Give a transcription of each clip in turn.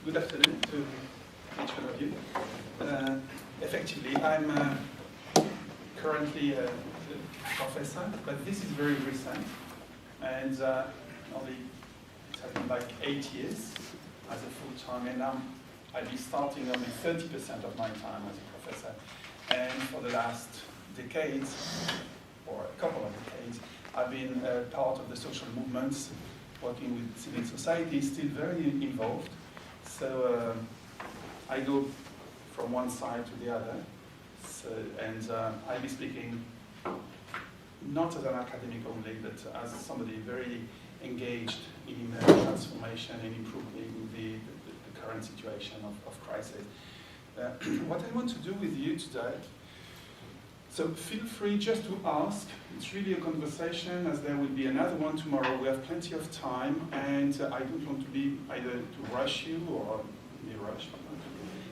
Good afternoon to each one of you. Effectively, I'm currently a professor, but this is very recent, and only it has been like 8 years as a full-time, and now I'll be starting only 30% of my time as a professor. And for the last decades, or a couple of decades, I've been part of the social movements, working with civil society, still very involved. So I go from one side to the other, and I'll be speaking not as an academic only, but as somebody very engaged in transformation and improving the current situation of crisis. What I want to do with you today, so feel free just to ask. It's really a conversation, as there will be another one tomorrow. We have plenty of time, and I don't want to be either to rush you or be rushed.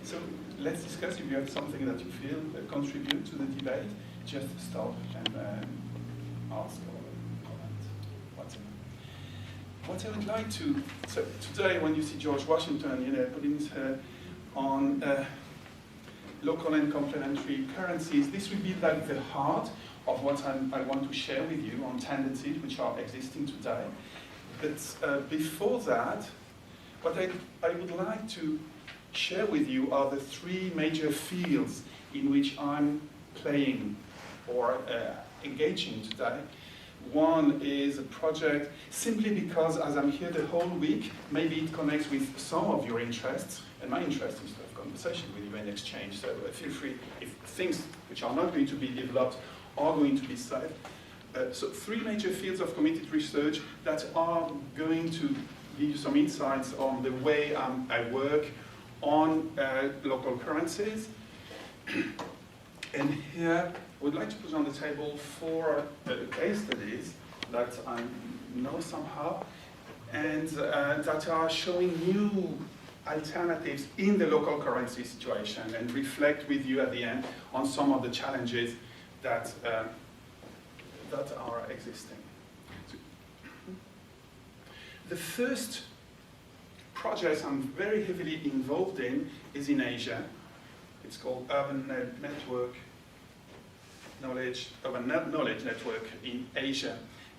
So let's discuss. If you have something that you feel contribute to the debate, just stop and ask or comment. What I would like to, so today when you see George Washington, putting his hair on local and complementary currencies, this will be like the heart of what I want to share with you on tendencies which are existing today. But before that, what I would like to share with you are the three major fields in which I'm playing or engaging today. One is a project, simply because as I'm here the whole week, maybe it connects with some of your interests, and my interest is to have conversation with you and exchange, so feel free if things which are not going to be developed are going to be said. So three major fields of committed research that are going to give you some insights on the way I work on local currencies. And here I would like to put on the table four case studies that I know somehow, and that are showing new alternatives in the local currency situation, and reflect with you at the end on some of the challenges that are existing. So, the first project I'm very heavily involved in is in Asia. It's called Urban Knowledge Network in Asia.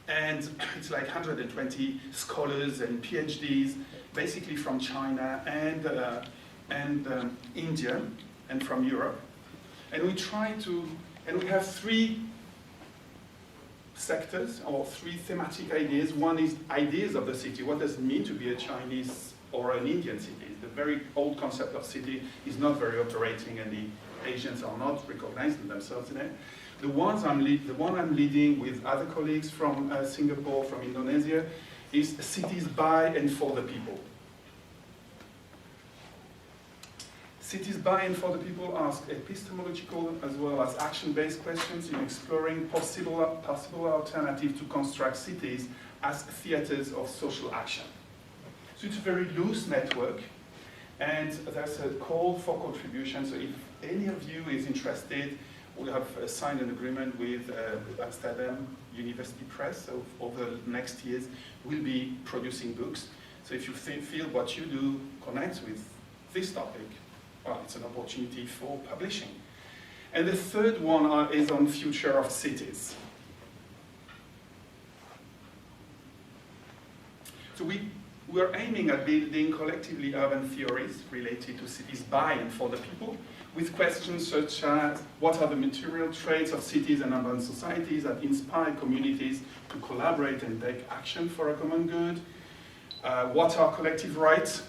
And it's like 120 scholars and PhDs, basically from China and India and from Europe. And we have three sectors or three thematic ideas. One is ideas of the city. What does it mean to be a Chinese or an Indian city? The very old concept of city is not very operating, and the Asians are not recognizing themselves in it. The one I'm leading with other colleagues from Singapore, from Indonesia, is cities by and for the people. Cities by and for the people ask epistemological as well as action-based questions in exploring possible alternatives to construct cities as theaters of social action. So it's a very loose network, and there's a call for contribution. So if any of you is interested, we have signed an agreement with Amsterdam University Press. So over the next years, we'll be producing books. So if you feel what you do connects with this topic, well, it's an opportunity for publishing. And the third one is on future of cities. So we're aiming at building collectively urban theories related to cities by and for the people, with questions such as what are the material traits of cities and urban societies that inspire communities to collaborate and take action for a common good? What are collective rights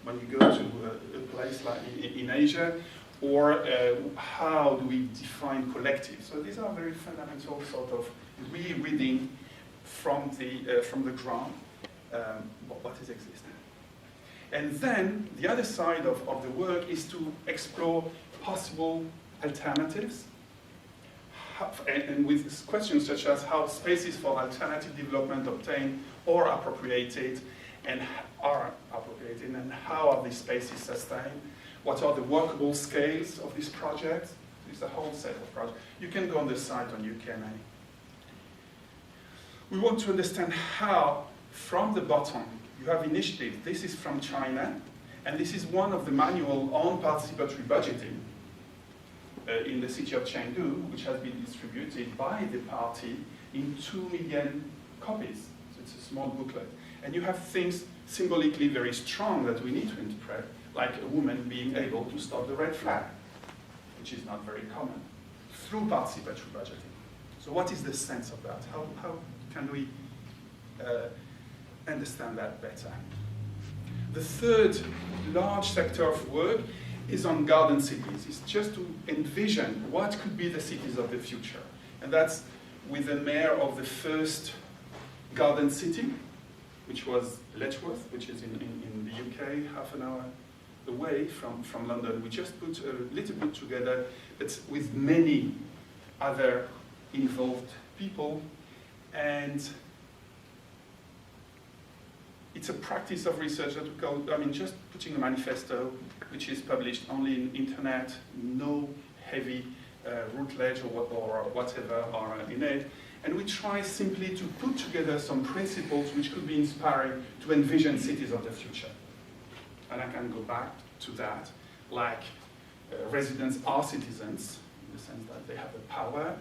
when you go to a place like in Asia? Or how do we define collective? So these are very fundamental sort of rereading from the ground what is existing. And then the other side of the work is to explore possible alternatives, and with questions such as how spaces for alternative development obtained or appropriated, and how are these spaces sustained? What are the workable scales of this project? It's a whole set of projects. You can go on the site on UKMA. We want to understand how, from the bottom, you have initiatives. This is from China, And this is one of the manual on participatory budgeting in the city of Chengdu, which has been distributed by the party in 2 million copies. So it's a small booklet. And you have things symbolically very strong that we need to interpret, like a woman being able to stop the red flag, which is not very common, through participatory budgeting. So what is the sense of that? How can we understand that better? The third large sector of work is on garden cities. It's just to envision what could be the cities of the future. And that's with the mayor of the first garden city, which was Letchworth, which is in the UK, half an hour away from London. We just put a little bit together, but with many other involved people. And it's a practice of research that we call, just putting a manifesto, which is published only in internet, no heavy routledge or whatever are in it. And we try simply to put together some principles which could be inspiring to envision cities of the future. And I can go back to that, like residents are citizens, in the sense that they have the power,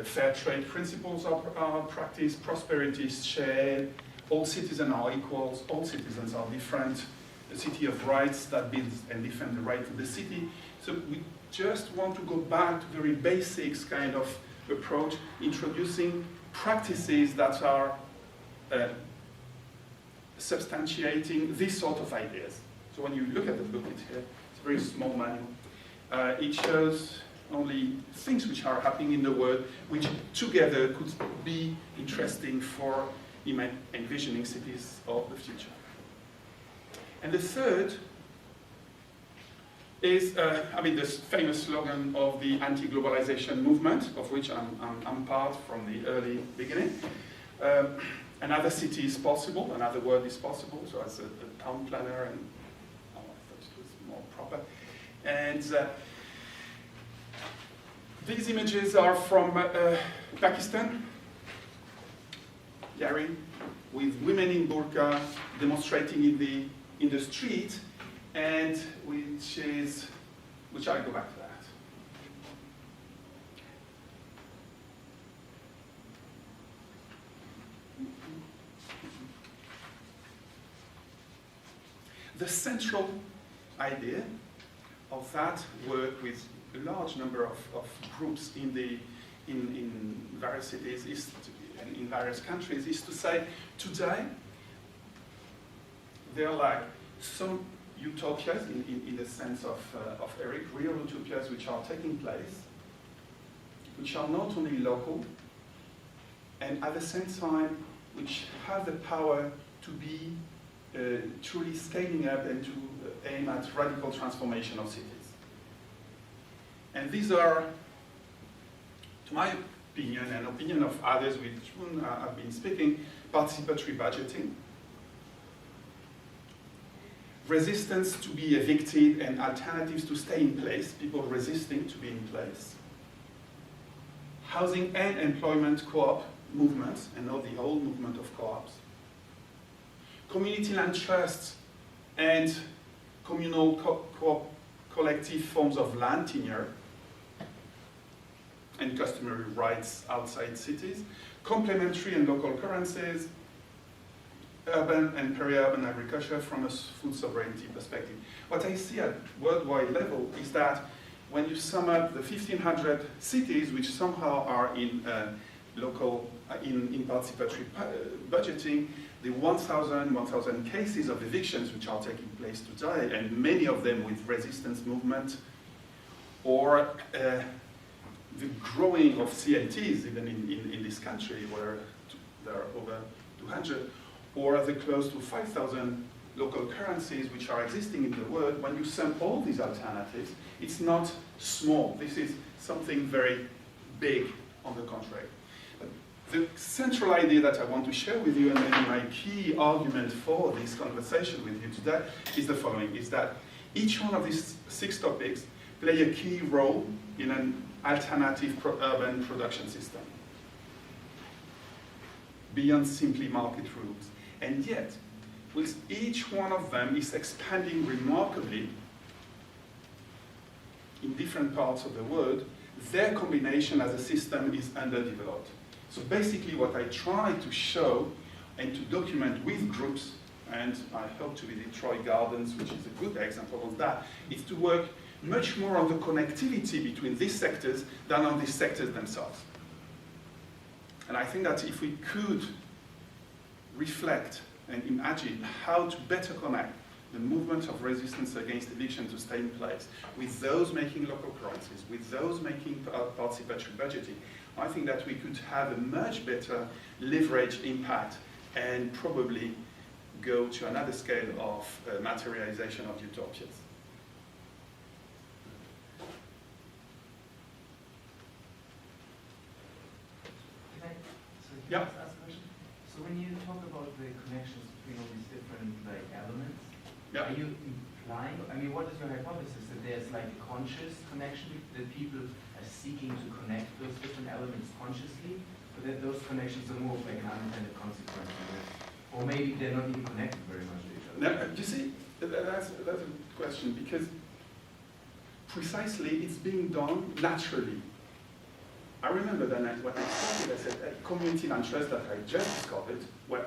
fair trade principles are practiced, prosperity is shared, all citizens are equals, all citizens are different, a city of rights that builds and defends the right of the city. So we just want to go back to very basics kind of approach, introducing practices that are substantiating these sort of ideas. So when you look at the booklet here, it's a very small manual. It shows only things which are happening in the world, which together could be interesting for envisioning cities of the future. And the third is, this famous slogan of the anti-globalization movement, of which I'm part from the early beginning. Another city is possible, another world is possible, so as a town planner, and I thought it was more proper. And these images are from Pakistan, Gary, with women in burqa demonstrating in the street, and which I'll go back to that. The central idea of that work with a large number of groups in various cities and in various countries is to say, today, there are like some utopias in the sense of Eric, real utopias which are taking place, which are not only local, and at the same time, which have the power to be truly scaling up and to aim at radical transformation of cities. And these are, to my opinion, and opinion of others with whom I've been speaking, participatory budgeting, resistance to be evicted and alternatives to stay in place, people resisting to be in place, housing and employment co-op movements, and not the whole movement of co-ops, community land trusts and communal collective forms of land tenure and customary rights outside cities, complementary and local currencies, urban and peri-urban agriculture from a food sovereignty perspective. What I see at worldwide level is that when you sum up the 1,500 cities which somehow are in participatory budgeting, the 1,000 cases of evictions which are taking place today, and many of them with resistance movement, or the growing of CLTs even in this country, where there are over 200, or the close to 5,000 local currencies which are existing in the world, when you sum all these alternatives, it's not small. This is something very big, on the contrary. But the central idea that I want to share with you, and maybe my key argument for this conversation with you today, is the following, is that each one of these 6 topics play a key role in an alternative urban production system, beyond simply market rules. And yet, with each one of them is expanding remarkably in different parts of the world, their combination as a system is underdeveloped. So basically what I try to show and to document with groups, and I hope to visit Troy Gardens, which is a good example of that, is to work much more on the connectivity between these sectors than on these sectors themselves. And I think that if we could reflect and imagine how to better connect the movement of resistance against eviction to stay in place with those making local currencies, with those making participatory budgeting, I think that we could have a much better leverage impact and probably go to another scale of materialization of utopias. Can I ask a question? So when you talk about the connections between all these different elements, are you implying, I mean, what is your hypothesis? That there's like a conscious connection, that people are seeking to connect those different elements consciously, or that those connections are more of like an unintended consequence of it? Or maybe they're not even connected very much to each other? Now, you see, that's a question, because precisely it's being done naturally. I remember that when I started, I said, community land trust that I just discovered, well,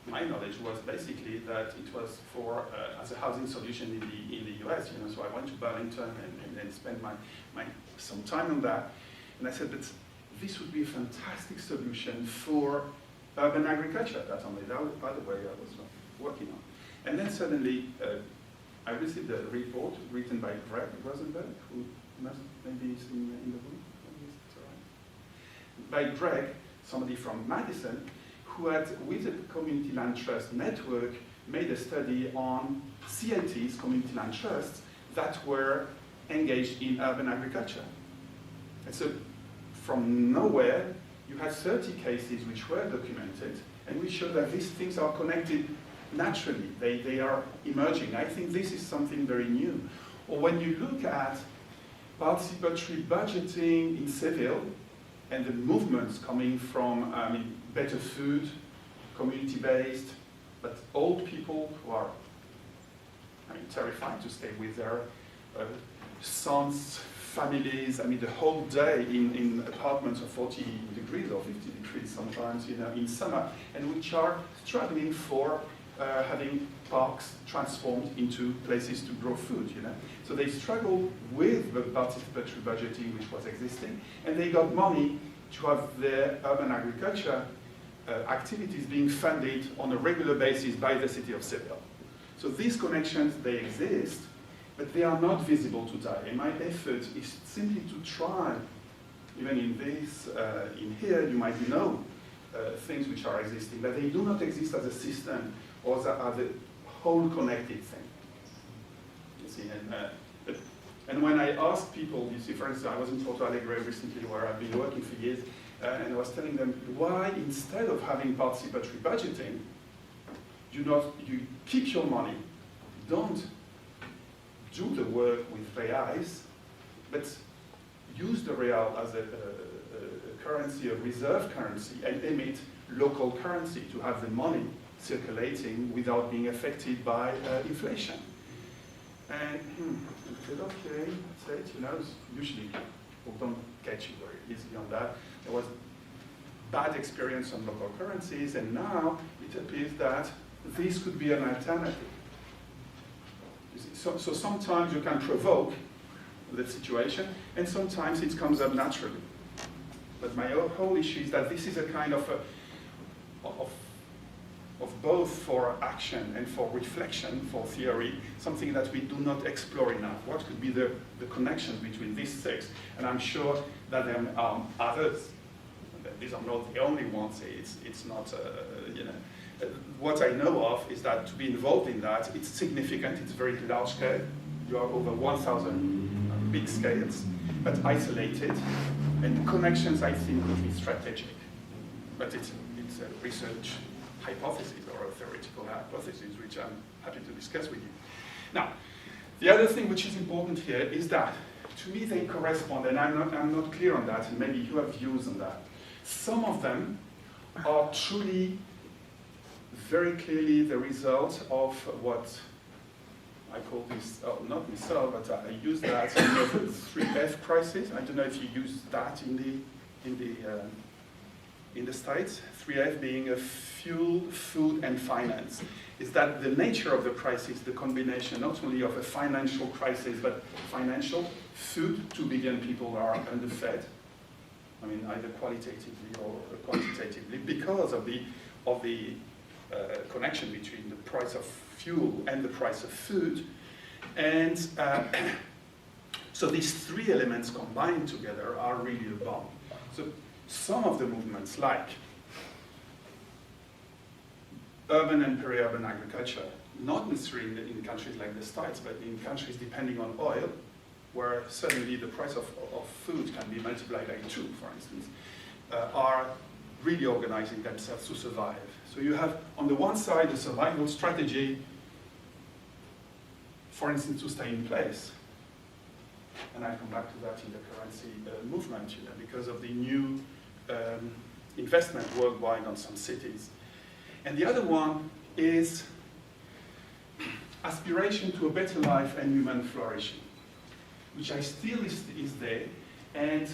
my knowledge was basically that it was for, as a housing solution in the US, you know, so I went to Burlington and spent some time on that, and I said that this would be a fantastic solution for urban agriculture, that only, that, by the way, I was working on. And then suddenly, I received a report written by Greg Rosenberg, who must maybe is in the room. By Greg, somebody from Madison, who had, with the Community Land Trust Network, made a study on CLTs, community land trusts, that were engaged in urban agriculture. And so, from nowhere, you had 30 cases which were documented, and we showed that these things are connected naturally. They are emerging. I think this is something very new. Or when you look at participatory budgeting in Seville, and the movements coming from better food, community-based, but old people who are terrified to stay with their sons, families, the whole day in apartments of 40 degrees or 50 degrees sometimes, in summer, and which are struggling for having parks transformed into places to grow food, So they struggled with the participatory budgeting which was existing, and they got money to have their urban agriculture activities being funded on a regular basis by the city of Seville. So these connections, they exist, but they are not visible today. And my effort is simply to try, even in this, in here, you might know things which are existing, but they do not exist as a system or as a whole connected thing. You see, and when I ask people, you see, for instance, I was in Porto Alegre recently where I've been working for years, and I was telling them, why instead of having participatory budgeting, you keep your money, don't do the work with reais, but use the real as a currency, a reserve currency, and emit local currency to have the money circulating without being affected by inflation. And I said, okay, that's it, usually people don't catch you very easily on that. There was bad experience on local currencies, and now it appears that this could be an alternative. So sometimes you can provoke the situation, and sometimes it comes up naturally. But my whole issue is that this is a kind of both for action and for reflection, for theory, something that we do not explore enough. What could be the connections between these six? And I'm sure that there are others. These are not the only ones. It's not, what I know of is that to be involved in that, it's significant, it's very large scale. You are over 1,000 big scales, but isolated. And the connections, I think, could be strategic. But it's a research hypothesis or a theoretical hypothesis, which I'm happy to discuss with you. Now, the other thing which is important here is that, to me, they correspond, and I'm not clear on that, and maybe you have views on that. Some of them are truly very clearly the result of what I call this, not myself, but I use that, the 3F crisis. I don't know if you use that in the States. 3F being a fuel, food, and finance. Is that the nature of the crisis, the combination not only of a financial crisis, but financial, food, 2 billion people are underfed. I mean, either qualitatively or quantitatively, because of the connection between the price of fuel and the price of food. And so these 3 elements combined together are really a bomb. So some of the movements, like urban and peri-urban agriculture, not necessarily in countries like the States, but in countries depending on oil, where suddenly the price of food can be multiplied by 2, for instance, are really organizing themselves to survive. So you have, on the one side, a survival strategy, for instance, to stay in place. And I'll come back to that in the currency movement, because of the new investment worldwide on some cities. And the other one is aspiration to a better life and human flourishing, which I still is there. And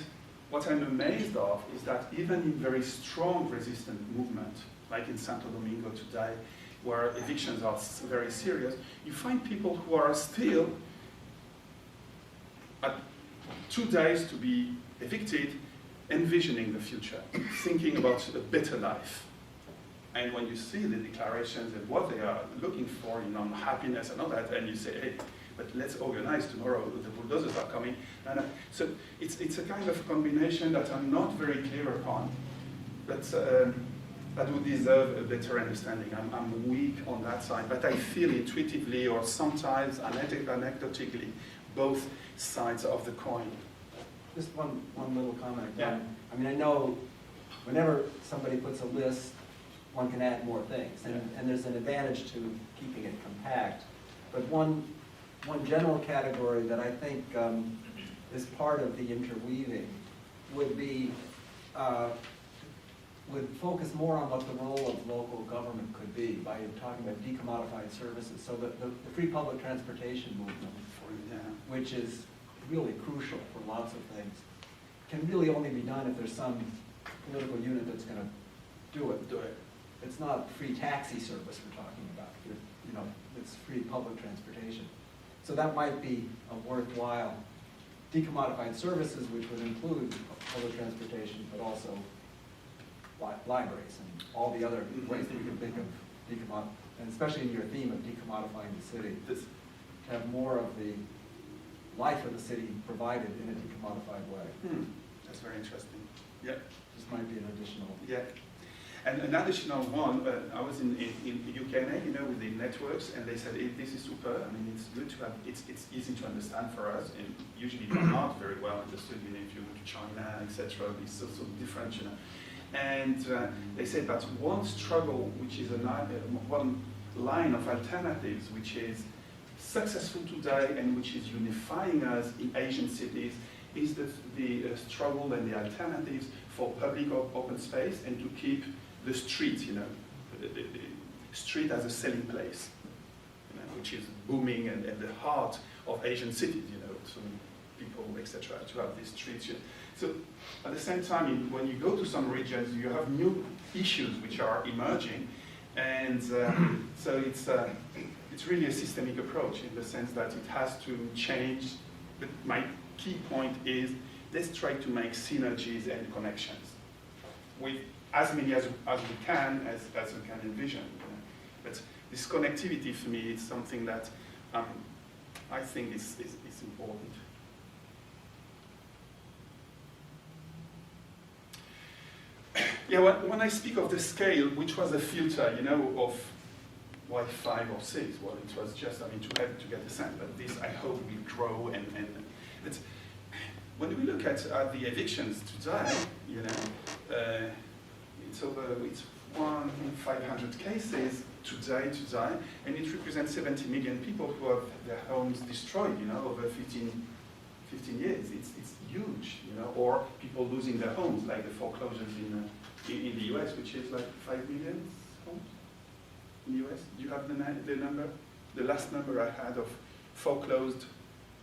what I'm amazed of is that even in very strong resistant movement, like in Santo Domingo today, where evictions are very serious, you find people who are still at 2 days to be evicted, envisioning the future, thinking about a better life. And when you see the declarations and what they are looking for, happiness and all that, and you say, hey, but let's organize tomorrow, the bulldozers are coming. And so it's a kind of combination that I'm not very clear upon, but that would deserve a better understanding. I'm weak on that side, but I feel intuitively or sometimes anecdotically both sides of the coin. Just one little comment. Yeah. I mean, I know whenever somebody puts a list, one can add more things, and there's an advantage to keeping it compact. But one general category that I think is part of the interweaving would be would focus more on what the role of local government could be by talking about decommodified services. So the free public transportation movement, which is really crucial for lots of things, can really only be done if there's some political unit that's going to do it. It's not free taxi service we're talking about. It's free public transportation. So that might be a worthwhile decommodified services, which would include public transportation, but also libraries and all the other ways that we can think of and especially in your theme of decommodifying the city, to have more of the life of the city provided in a decommodified way. That's very interesting. Yeah. This might be an additional. Yeah. And an additional one, I was in UK, with the networks, and they said, this is super. I mean, it's good to have, it's easy to understand for us, and usually not very well understood, if you go to China, etc. It's so different, And they said that one struggle, which is one line of alternatives, which is successful today and which is unifying us in Asian cities, is the struggle and the alternatives for public open space and to keep the street, the street as a selling place, which is booming and at the heart of Asian cities, so people, etc., to have these streets. So at the same time, when you go to some regions, you have new issues which are emerging, and so it's really a systemic approach in the sense that it has to change. But my key point is let's try to make synergies and connections with as many as we can, as we can envision. But this connectivity for me is something that I think is important. Yeah, when I speak of the scale, which was a filter, of why 5 or 6, well, it was just, to get a sense, but this, I hope, will grow, and but when we look at the evictions today, it's 1,500 cases today, and it represents 70 million people who have their homes destroyed, over 15 years. It's huge, or people losing their homes, like the foreclosures in the US, which is like 5 million homes. in the US? Do you have the number? The last number I had of foreclosed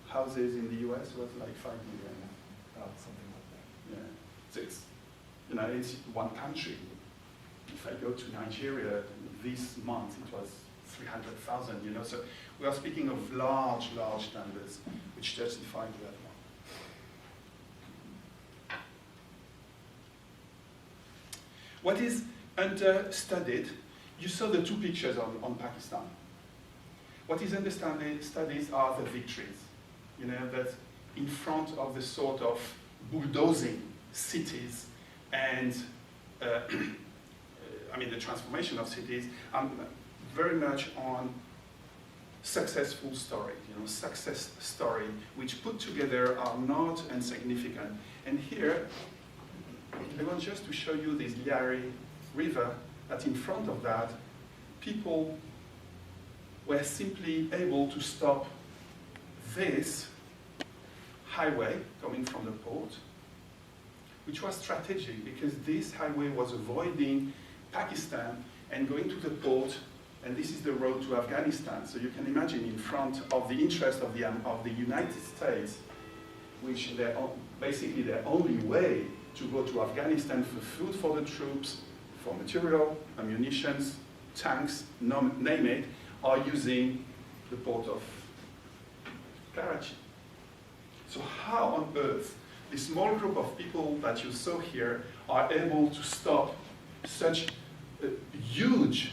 houses in the US was like 5 million. Something like that. Yeah. So it's, you know, it's one country. If I go to Nigeria this month, it was 300,000, you know. So we are speaking of large, large numbers, which justify that one. What is understudied, you saw the two pictures on Pakistan. What is understudied are the victories. You know, that in front of the sort of bulldozing cities and I mean the transformation of cities, very much on successful story, you know, success story, which put together are not insignificant. And here, I want just to show you this Liari River, that in front of that, people were simply able to stop this highway coming from the port, which was strategic because this highway was avoiding Pakistan and going to the port, and this is the road to Afghanistan. So you can imagine in front of the interest of the United States, which basically their only way to go to Afghanistan for food for the troops, for material, ammunitions, tanks, name it, are using the port of Karachi. So how on earth this small group of people that you saw here are able to stop such a huge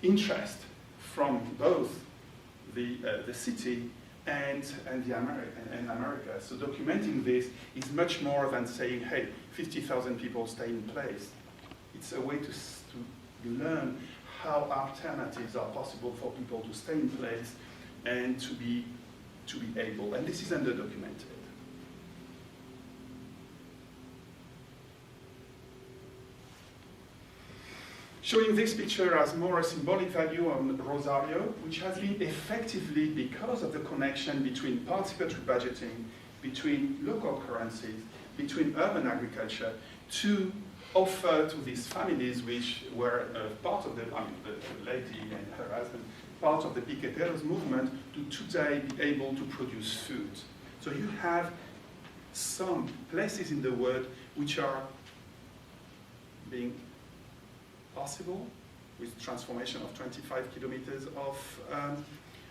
interest from both the city and America. So documenting this is much more than saying, hey, 50,000 people stay in place. It's a way to learn how alternatives are possible for people to stay in place and to be able. And this is underdocumented. Showing this picture as more a symbolic value on Rosario, which has been effectively, because of the connection between participatory budgeting, between local currencies, between urban agriculture, to offer to these families, which were part of the lady and her husband, part of the piqueteros movement, to today be able to produce food. So you have some places in the world which are being possible with transformation of 25 kilometers of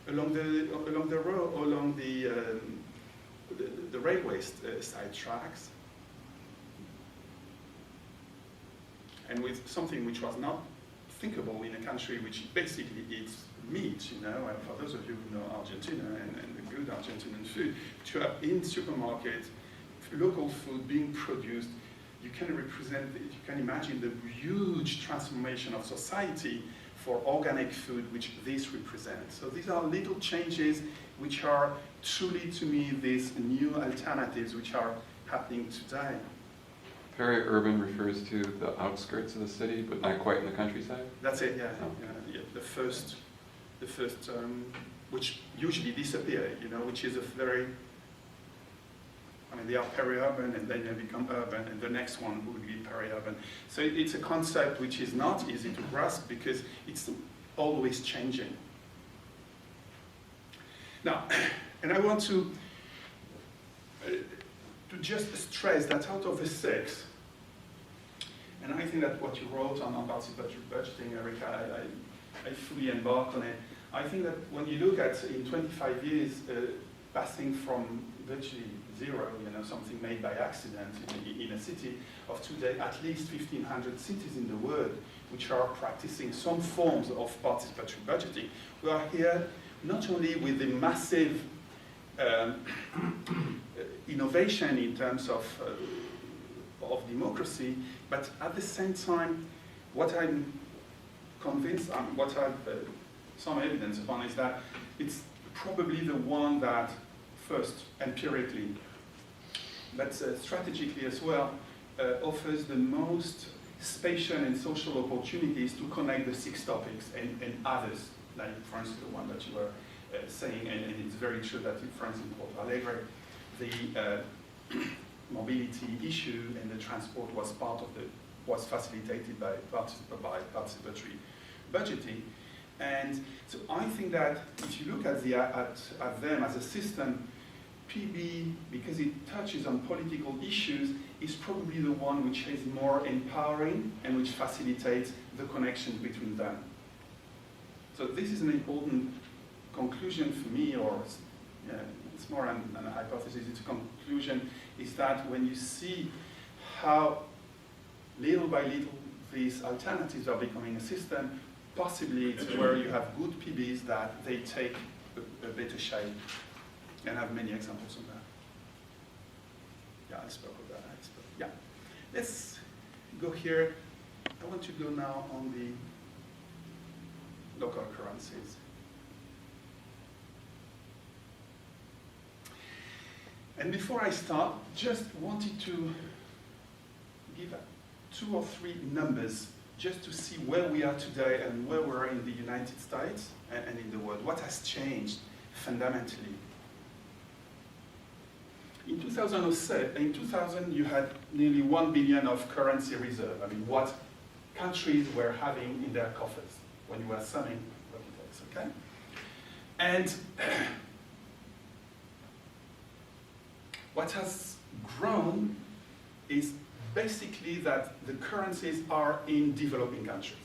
along the road, along the railway side tracks, and with something which was not thinkable in a country which basically eats meat, you know, and for those of you who know Argentina and the good Argentinian food, to have in supermarkets local food being produced, you can imagine the huge transformation of society for organic food which this represents. So these are little changes which are truly, to me, these new alternatives which are happening today. Peri-urban refers to the outskirts of the city, but not quite in the countryside? That's it, yeah. Oh. Yeah, the first which usually disappear, you know, which is a very, I mean, they are peri-urban and then they become urban, and the next one would be peri-urban. So it's a concept which is not easy to grasp because it's always changing. Now, and I want to just stress that out of the 6, and I think that what you wrote on participatory budgeting, Erika, I fully embark on it. I think that when you look at, in 25 years, passing from virtually zero, you know, something made by accident in a city, of today, at least 1,500 cities in the world which are practicing some forms of participatory budgeting. We are here not only with the massive innovation in terms of democracy, but at the same time, what I'm convinced, what I've some evidence upon is that it's probably the one that first, empirically, but strategically as well, offers the most spatial and social opportunities to connect the 6 topics and others, like for instance the one that you were saying, and it's very true that for instance in Porto Alegre, the mobility issue and the transport was part of the was facilitated by participatory budgeting. And so I think that if you look at them as a system, PB, because it touches on political issues, is probably the one which is more empowering and which facilitates the connections between them. So this is an important conclusion for me, or it's more than a hypothesis, it's a conclusion, is that when you see how little by little these alternatives are becoming a system, possibly it's where you have good PBs that they take a better shape, and have many examples of that. Yeah, I spoke of that. Yeah. Let's go here. I want to go now on the local currencies. And before I start, just wanted to give 2 or 3 numbers just to see where we are today and where we're in the United States and in the world. What has changed fundamentally? In 2000, you had nearly 1 billion of currency reserve. I mean, what countries were having in their coffers when you were summing what it takes, okay? And what has grown is basically that the currencies are in developing countries.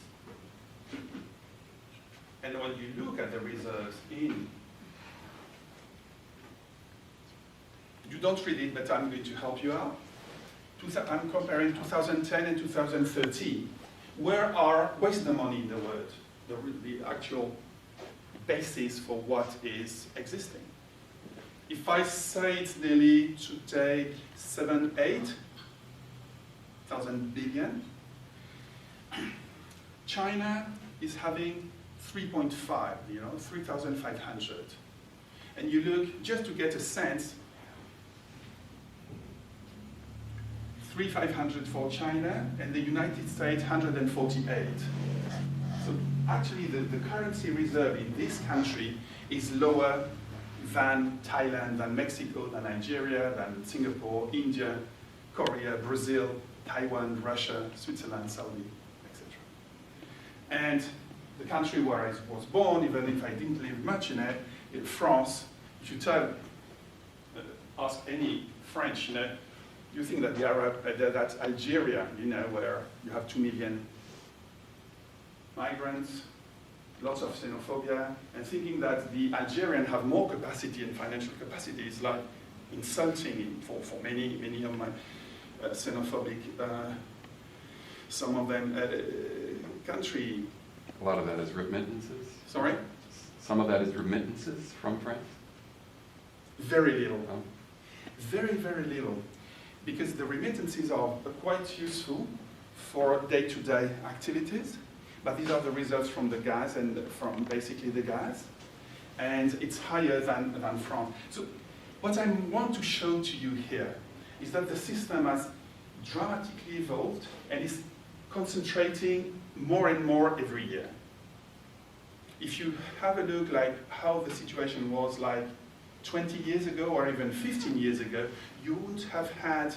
And when you look at the reserves in, you don't read it, but I'm going to help you out. I'm comparing 2010 and 2013. Where's the money in the world? The actual basis for what is existing. If I say it's nearly today 7-8 thousand billion, China is having 3.5, 3,500. And you look, just to get a sense, 3,500 for China, and the United States 148. So actually the currency reserve in this country is lower than Thailand, than Mexico, than Nigeria, than Singapore, India, Korea, Brazil, Taiwan, Russia, Switzerland, Saudi, etc. And the country where I was born, even if I didn't live much in it, in France, if you ask any French, you think that that Algeria, where you have 2 million migrants, lots of xenophobia, and thinking that the Algerians have more capacity and financial capacity is like insulting for many of my xenophobic, some of them, country. A lot of that is remittances. Sorry? Some of that is remittances from France? Very little. Oh. Very, very little. Because the remittances are quite useful for day-to-day activities, but these are the results from the gas and from basically the gas, and it's higher than France. So what I want to show to you here is that the system has dramatically evolved and is concentrating more and more every year. If you have a look like how the situation was like 20 years ago or even 15 years ago, you would have had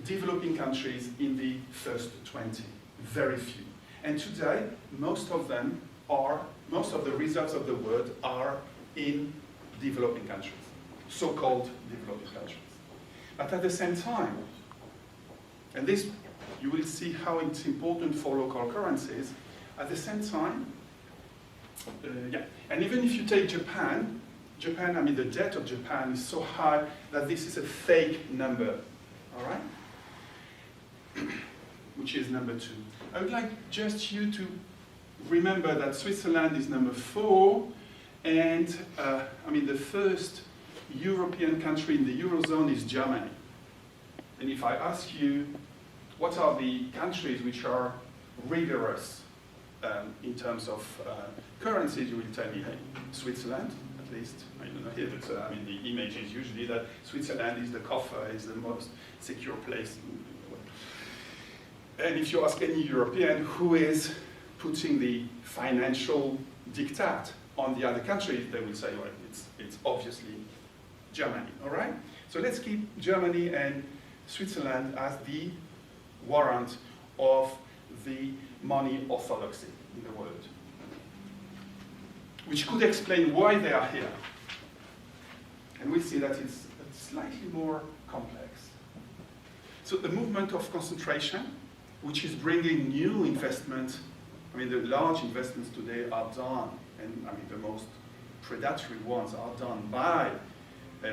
developing countries in the first 20, very few. And today, most of the results of the world are in developing countries, so-called developing countries. But at the same time, and this, you will see how it's important for local currencies, at the same time, and even if you take Japan, I mean, the debt of Japan is so high that this is a fake number, all right? Which is number 2. I would like just you to remember that Switzerland is number 4, and I mean, the first European country in the Eurozone is Germany. And if I ask you, what are the countries which are rigorous in terms of currencies, you will tell me, hey, Switzerland, at least. I don't know here, but I mean, the image is usually that Switzerland is the coffer, is the most secure place. And if you ask any European who is putting the financial diktat on the other countries, they will say, well, it's obviously Germany, all right? So let's keep Germany and Switzerland as the warrant of the money orthodoxy in the world, which could explain why they are here. And we'll see that it's slightly more complex. So the movement of concentration, which is bringing new investment, I mean, the large investments today are done, and I mean, the most predatory ones are done by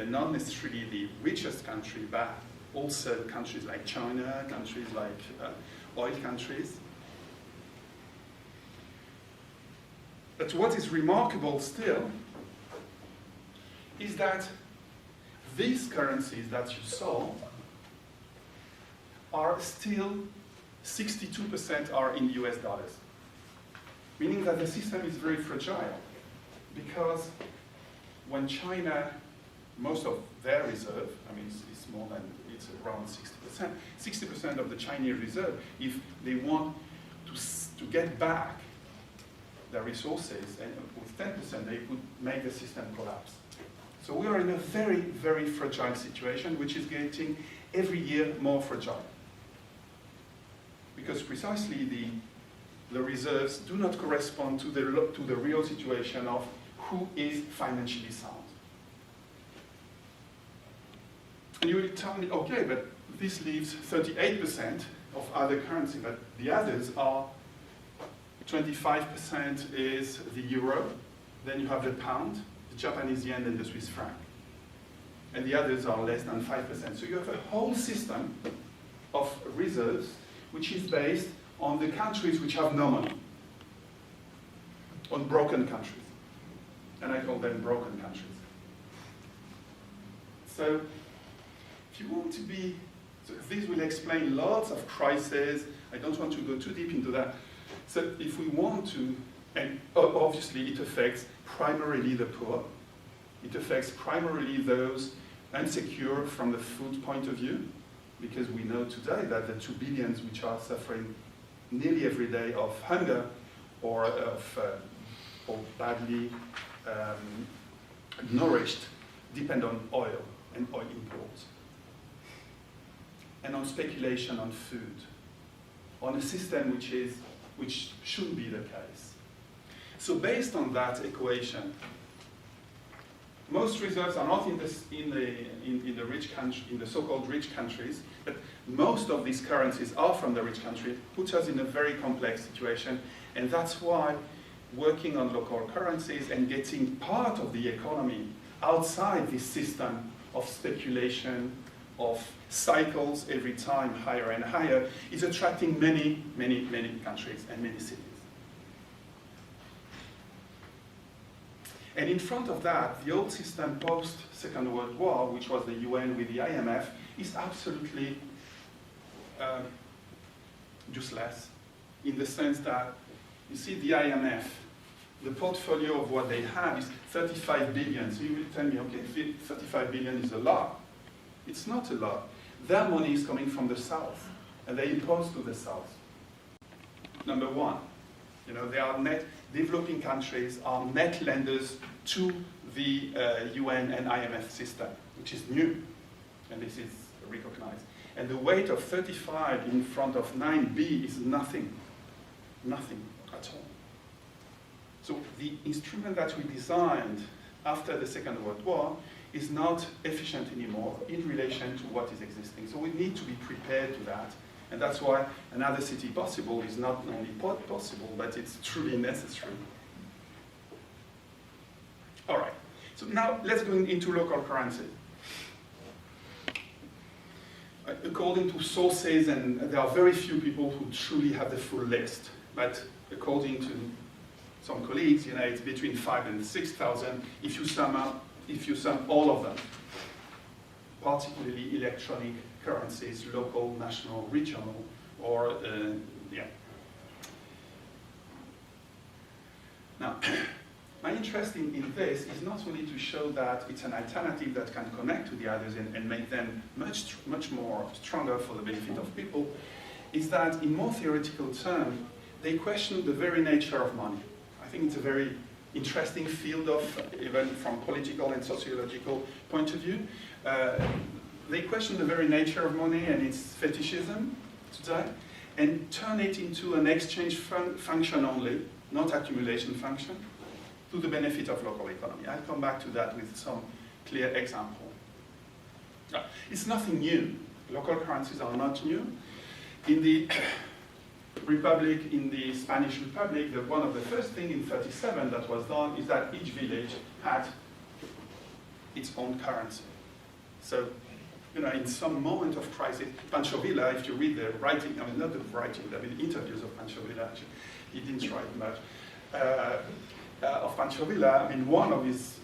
not necessarily the richest country, but also countries like China, countries like oil countries. But what is remarkable still is that these currencies that you saw are still 62% are in US dollars, meaning that the system is very fragile, because when China, most of their reserve, I mean, it's more than, it's around 60% of the Chinese reserve, if they want to get back their resources, and with 10%, they could make the system collapse. So we are in a very, very fragile situation, which is getting every year more fragile. Because precisely the reserves do not correspond to the real situation of who is financially sound. And you will tell me, okay, but this leaves 38% of other currency, but the others are 25% is the euro, then you have the pound, the Japanese yen, and the Swiss franc. And the others are less than 5%. So you have a whole system of reserves which is based on the countries which have no money, on broken countries. And I call them broken countries. So if you want to be, so this will explain lots of crises. I don't want to go too deep into that. So if we want to, and obviously it affects primarily the poor, it affects primarily those insecure from the food point of view, because we know today that the 2 billion which are suffering nearly every day of hunger or badly nourished depend on oil and oil imports, and on speculation on food, on a system which shouldn't be the case. So based on that equation, most reserves are not in the rich country, in the so-called rich countries, but most of these currencies are from the rich country, puts us in a very complex situation, and that's why working on local currencies and getting part of the economy outside this system of speculation, of cycles every time higher and higher, is attracting many, many, many countries and many cities. And in front of that, the old system post-Second World War, which was the UN with the IMF, is absolutely useless, in the sense that, you see, the IMF, the portfolio of what they have is 35 billion. So you will tell me, okay, 35 billion is a lot. It's not a lot. Their money is coming from the South, and they impose to the South. Number one, they are developing countries are net lenders to the UN and IMF system, which is new, and this is recognized. And the weight of 35 in front of 9B is nothing, nothing at all. So the instrument that we designed after the Second World War is not efficient anymore in relation to what is existing. So we need to be prepared to that. And that's why another city possible is not only possible, but it's truly necessary. All right, so now let's go into local currency. According to sources, and there are very few people who truly have the full list, but according to some colleagues, it's between 5,000 and 6,000 if you sum all of them, particularly electronic currencies, local, national, regional, or Now, my interest in this is not only to show that it's an alternative that can connect to the others and make them much, much more stronger for the benefit of people, is that in more theoretical terms, they question the very nature of money. I think it's a very interesting field of, even from political and sociological point of view. They question the very nature of money and its fetishism, today and turn it into an exchange function only, not accumulation function, to the benefit of local economy. I'll come back to that with some clear example. It's nothing new. Local currencies are not new. In the Republic, in the Spanish Republic, one of the first things in 1937 that was done is that each village had its own currency. So, in some moment of crisis, Pancho Villa, if you read the writing, not the writing, the interviews of Pancho Villa, actually, he didn't write much, of Pancho Villa, one of his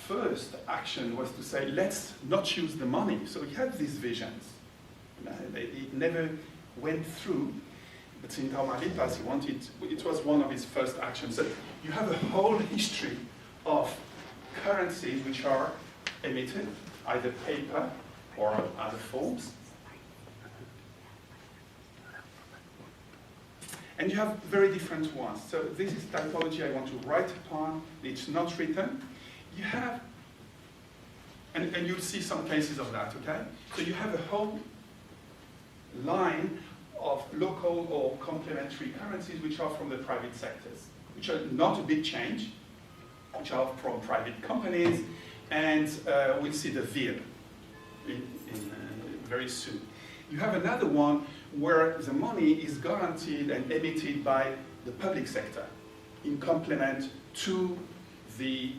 first action was to say, let's not use the money. So he had these visions. It never went through, but in Tamaulipas, it was one of his first actions. So you have a whole history of currencies which are emitted, either paper or other forms. And you have very different ones. So this is typology I want to write upon. It's not written. You have, and you'll see some cases of that, okay? So you have a whole line of local or complementary currencies which are from the private sectors, which are not a big change, which are from private companies, and we'll see the VIR very soon. You have another one where the money is guaranteed and emitted by the public sector in complement to the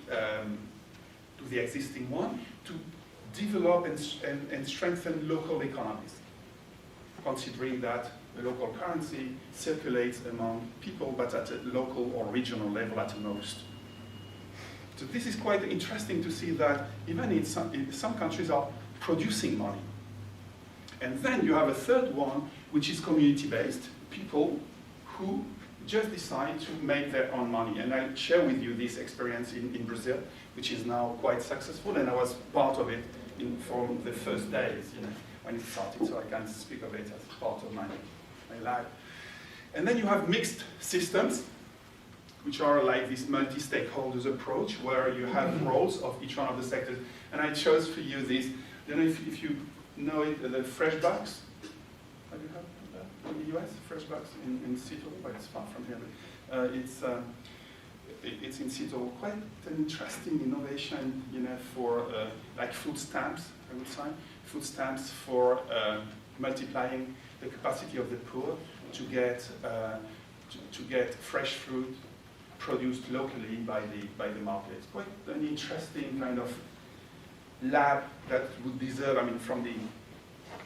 existing one to develop and strengthen local economies, considering that the local currency circulates among people, but at a local or regional level at most. So this is quite interesting to see that even in some countries are producing money. And then you have a third one, which is community-based, people who just decide to make their own money. And I'll share with you this experience in Brazil, which is now quite successful, and I was part of it from the first days, when it started, so I can speak of it as part of my life. And then you have mixed systems, which are like this multi-stakeholders approach, where you have roles of each one of the sectors. And I chose for you this, I don't know if you know it, the fresh bucks. Have you heard of that in the US? Fresh bucks in Seattle, but it's far from here. It's in Seattle. Quite an interesting innovation, for like food stamps, I would say. Food stamps for multiplying the capacity of the poor to get fresh fruit produced locally by the market. It's quite an interesting kind of lab that would deserve, from the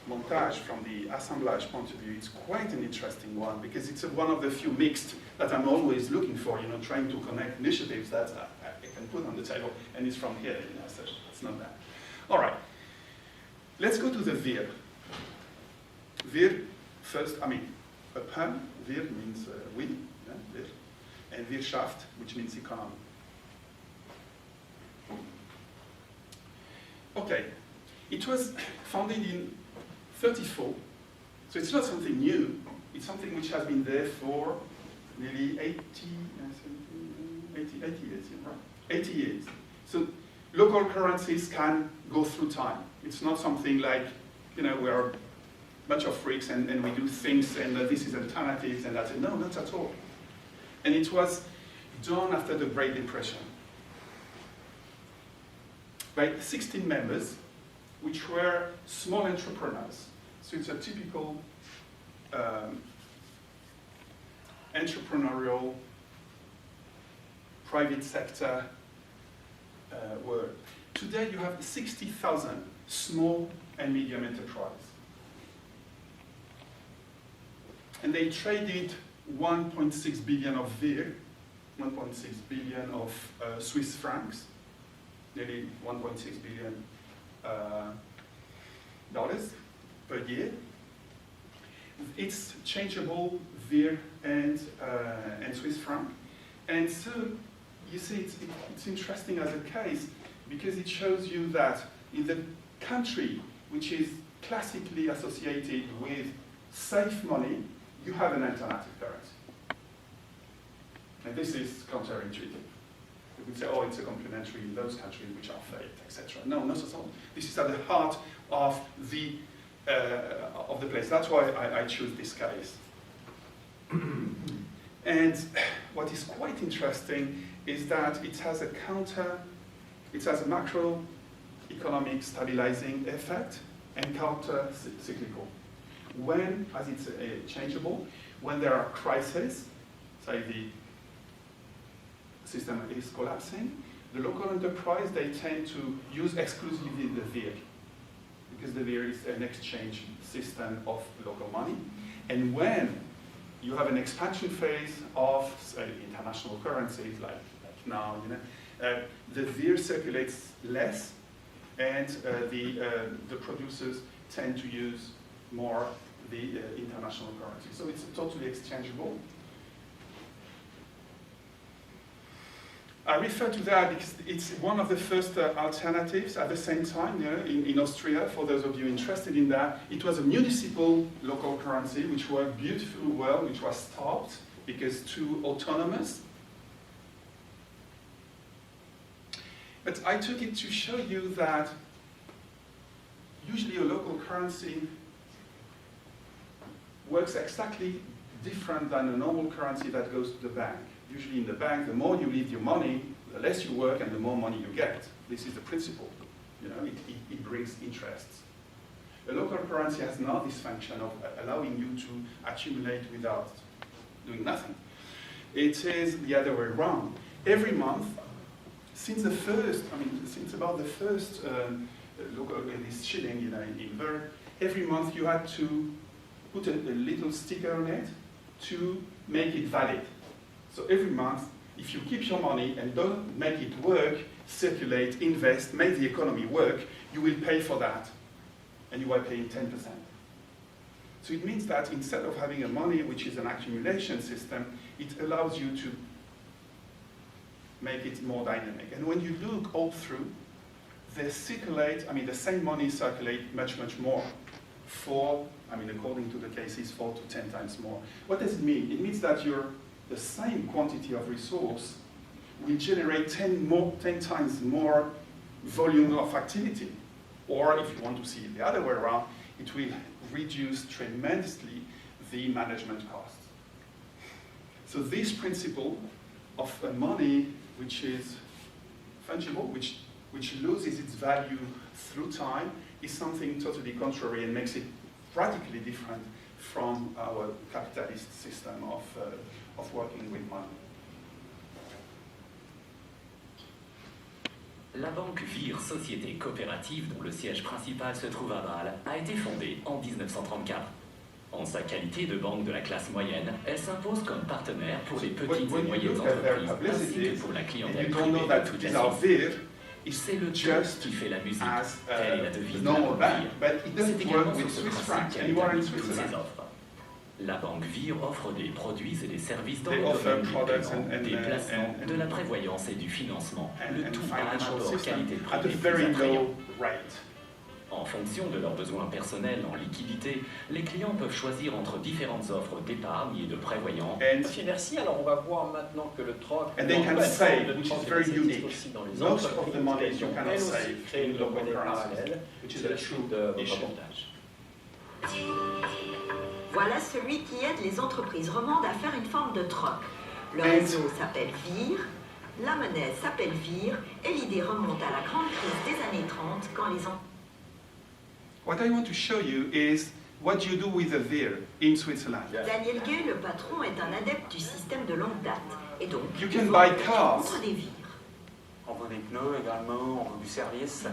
montage, from the assemblage point of view, it's quite an interesting one because it's one of the few mixed that I'm always looking for, trying to connect initiatives that I can put on the table, and it's from here, so it's not bad. All right, let's go to the VIR. VIR, first, a pun, VIR means we, VIR, and Wirtschaft, which means economy. Okay, it was founded in 1934, so it's not something new. It's something which has been there for nearly 80 years, right? 80 years. So local currencies can go through time. It's not something like, we're a bunch of freaks and we do things and this is alternatives and that's it. No, not at all. And it was done after the Great Depression by 16 members, which were small entrepreneurs. So it's a typical entrepreneurial private sector world. Today you have 60,000 small and medium enterprises. And they traded 1.6 billion of VIR, 1.6 billion of Swiss francs, nearly 1.6 billion dollars per year. It's changeable VIR and Swiss franc. And so you see it's interesting as a case because it shows you that in the country which is classically associated with safe money, you have an alternative currency. And this is counterintuitive. You could say, oh, it's a complementary in those countries which are failed, etc. No, not at all. This is at the heart of the of the place. That's why I choose this case. And what is quite interesting is that it has a macroeconomic stabilizing effect and counter-cyclical. When, as it's changeable, when there are crises, say the system is collapsing, the local enterprise, they tend to use exclusively the VIR, because the VIR is an exchange system of local money. And when you have an expansion phase of, say, international currencies, like now, the VIR circulates less, and the producers tend to use more the international currency. So it's totally exchangeable. I refer to that because it's one of the first alternatives at the same time in Austria, for those of you interested in that. It was a municipal local currency which worked beautifully well, which was stopped because too autonomous. But I took it to show you that usually a local currency works exactly different than a normal currency that goes to the bank. Usually in the bank, the more you leave your money, the less you work and the more money you get. This is the principle. It brings interests. A local currency has not this function of allowing you to accumulate without doing nothing. It is the other way around. Every month, since about the first local, this shilling in Bern, every month you had to put a little sticker on it to make it valid. So every month, if you keep your money and don't make it work, circulate, invest, make the economy work, you will pay for that. And you are paying 10%. So it means that instead of having a money which is an accumulation system, it allows you to make it more dynamic. And when you look all through, they circulate, the same money circulate much, much more. According to the cases, 4 to 10 times more. What does it mean? It means that the same quantity of resource will generate 10 times more volume of activity. Or if you want to see it the other way around, it will reduce tremendously the management costs. So this principle of money which is fungible, which loses its value through time, is something totally contrary and makes it radically different from our capitalist system of working with money. La banque VIR, société coopérative dont le siège principal se trouve à Bâle, a été fondée en 1934. En sa qualité de banque de la classe moyenne, elle s'impose comme partenaire pour les petites et moyennes entreprises, ainsi que pour la clientèle privée de toute la Suisse. C'est le taux qui fait la musique, telle est la devise de la banque VIR. C'est également sur ce principe qu'elle établit toutes ses offres. La banque VIR offre des produits et des services dans le domaine du paiement, des placements, de la prévoyance et du financement, le tout à un rapport qualité-prix plus attrayant. En fonction de leurs besoins personnels en liquidité, les clients peuvent choisir entre différentes offres d'épargne et de prévoyance. Ok, merci. Alors on va voir maintenant que le troc aussi dans les entreprises, elles aussi créent une monnaie parallèle. C'est la chute de reportage. Voilà celui qui aide les entreprises romandes à faire une forme de troc. Le réseau s'appelle VIR, la monnaie s'appelle VIR, et l'idée remonte à la grande crise des années 30 quand les What I want to show you is what you do with a VIR in Switzerland. Daniel Gay, le patron, est un adepte du système de longue date. Et donc, you can buy cars. Contre des VIR. On vend des pneus également, on vend du service.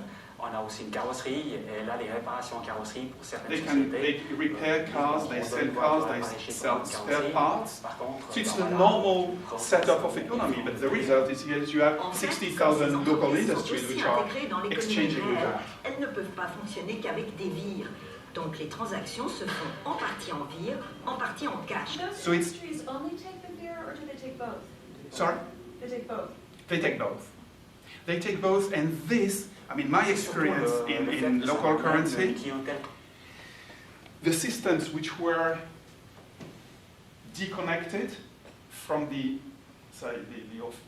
On a aussi une carrosserie, et là les réparations en carrosserie pour certaines sociétés. They repair cars, they sell cars, they sell spare parts. So it's the normal setup of economy, but the result is you have 60,000 local industries which are exchanging with that. Elles ne peuvent pas fonctionner qu'avec des VIR. Donc les transactions se font en partie en VIR, en partie en cash. So it's industries only take the VIR, or do they take both? Sorry? They take both. They take both. They take both, and this, my experience in local currency, the systems which were disconnected from the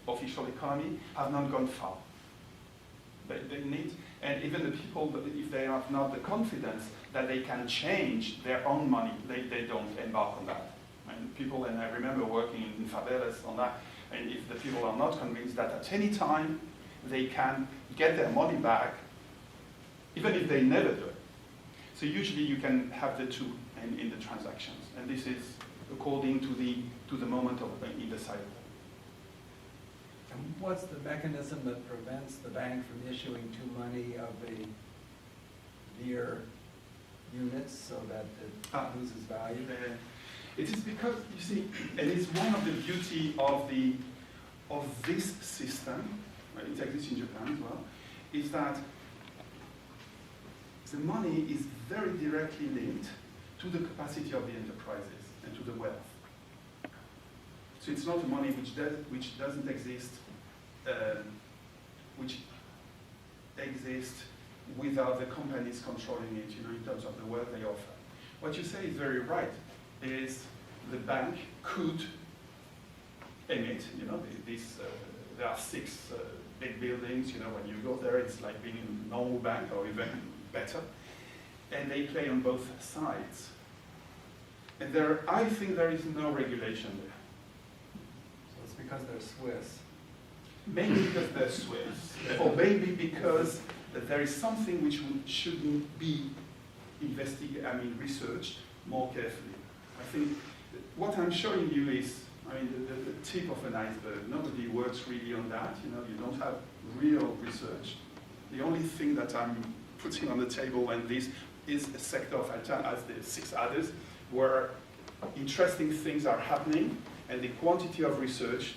official economy have not gone far. They need, And even the people, if they have not the confidence that they can change their own money, they don't embark on that. And people, and I remember working in favelas on that, and if the people are not convinced that at any time they can get their money back, even if they never do it. So usually you can have the two in the transactions, and this is according to the moment in the cycle. And what's the mechanism that prevents the bank from issuing too many of the VIR units so that it loses value? It is because, you see, and it's one of the beauty of this system, right, it exists in Japan as well, is that the money is very directly linked to the capacity of the enterprises and to the wealth. So it's not a money which doesn't exist, which exists without the companies controlling it, in terms of the wealth they offer. What you say is very right, is the bank could emit, there are 6 big buildings, when you go there, it's like being in a normal bank or even better, and they play on both sides. And I think there is no regulation there. So it's because they're Swiss. Maybe because they're Swiss, or maybe because there is something which shouldn't be researched more carefully. I think what I'm showing you is, the tip of an iceberg. Nobody works really on that. You don't have real research. The only thing that I'm putting on the table, and this is a sector of Altan, as the 6 others, where interesting things are happening, and the quantity of research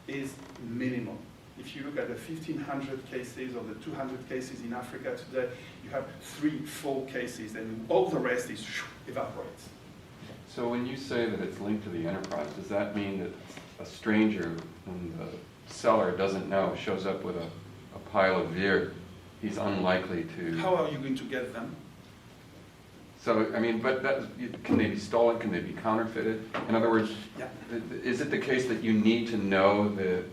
is minimal. If you look at the 1,500 cases or the 200 cases in Africa today, you have 3-4 cases, and all the rest is evaporates. So when you say that it's linked to the enterprise, does that mean that a stranger whom the seller doesn't know shows up with a pile of VIR, he's unlikely to... How are you going to get them? So, can they be stolen? Can they be counterfeited? In other words, yeah. Is it the case that you need to know the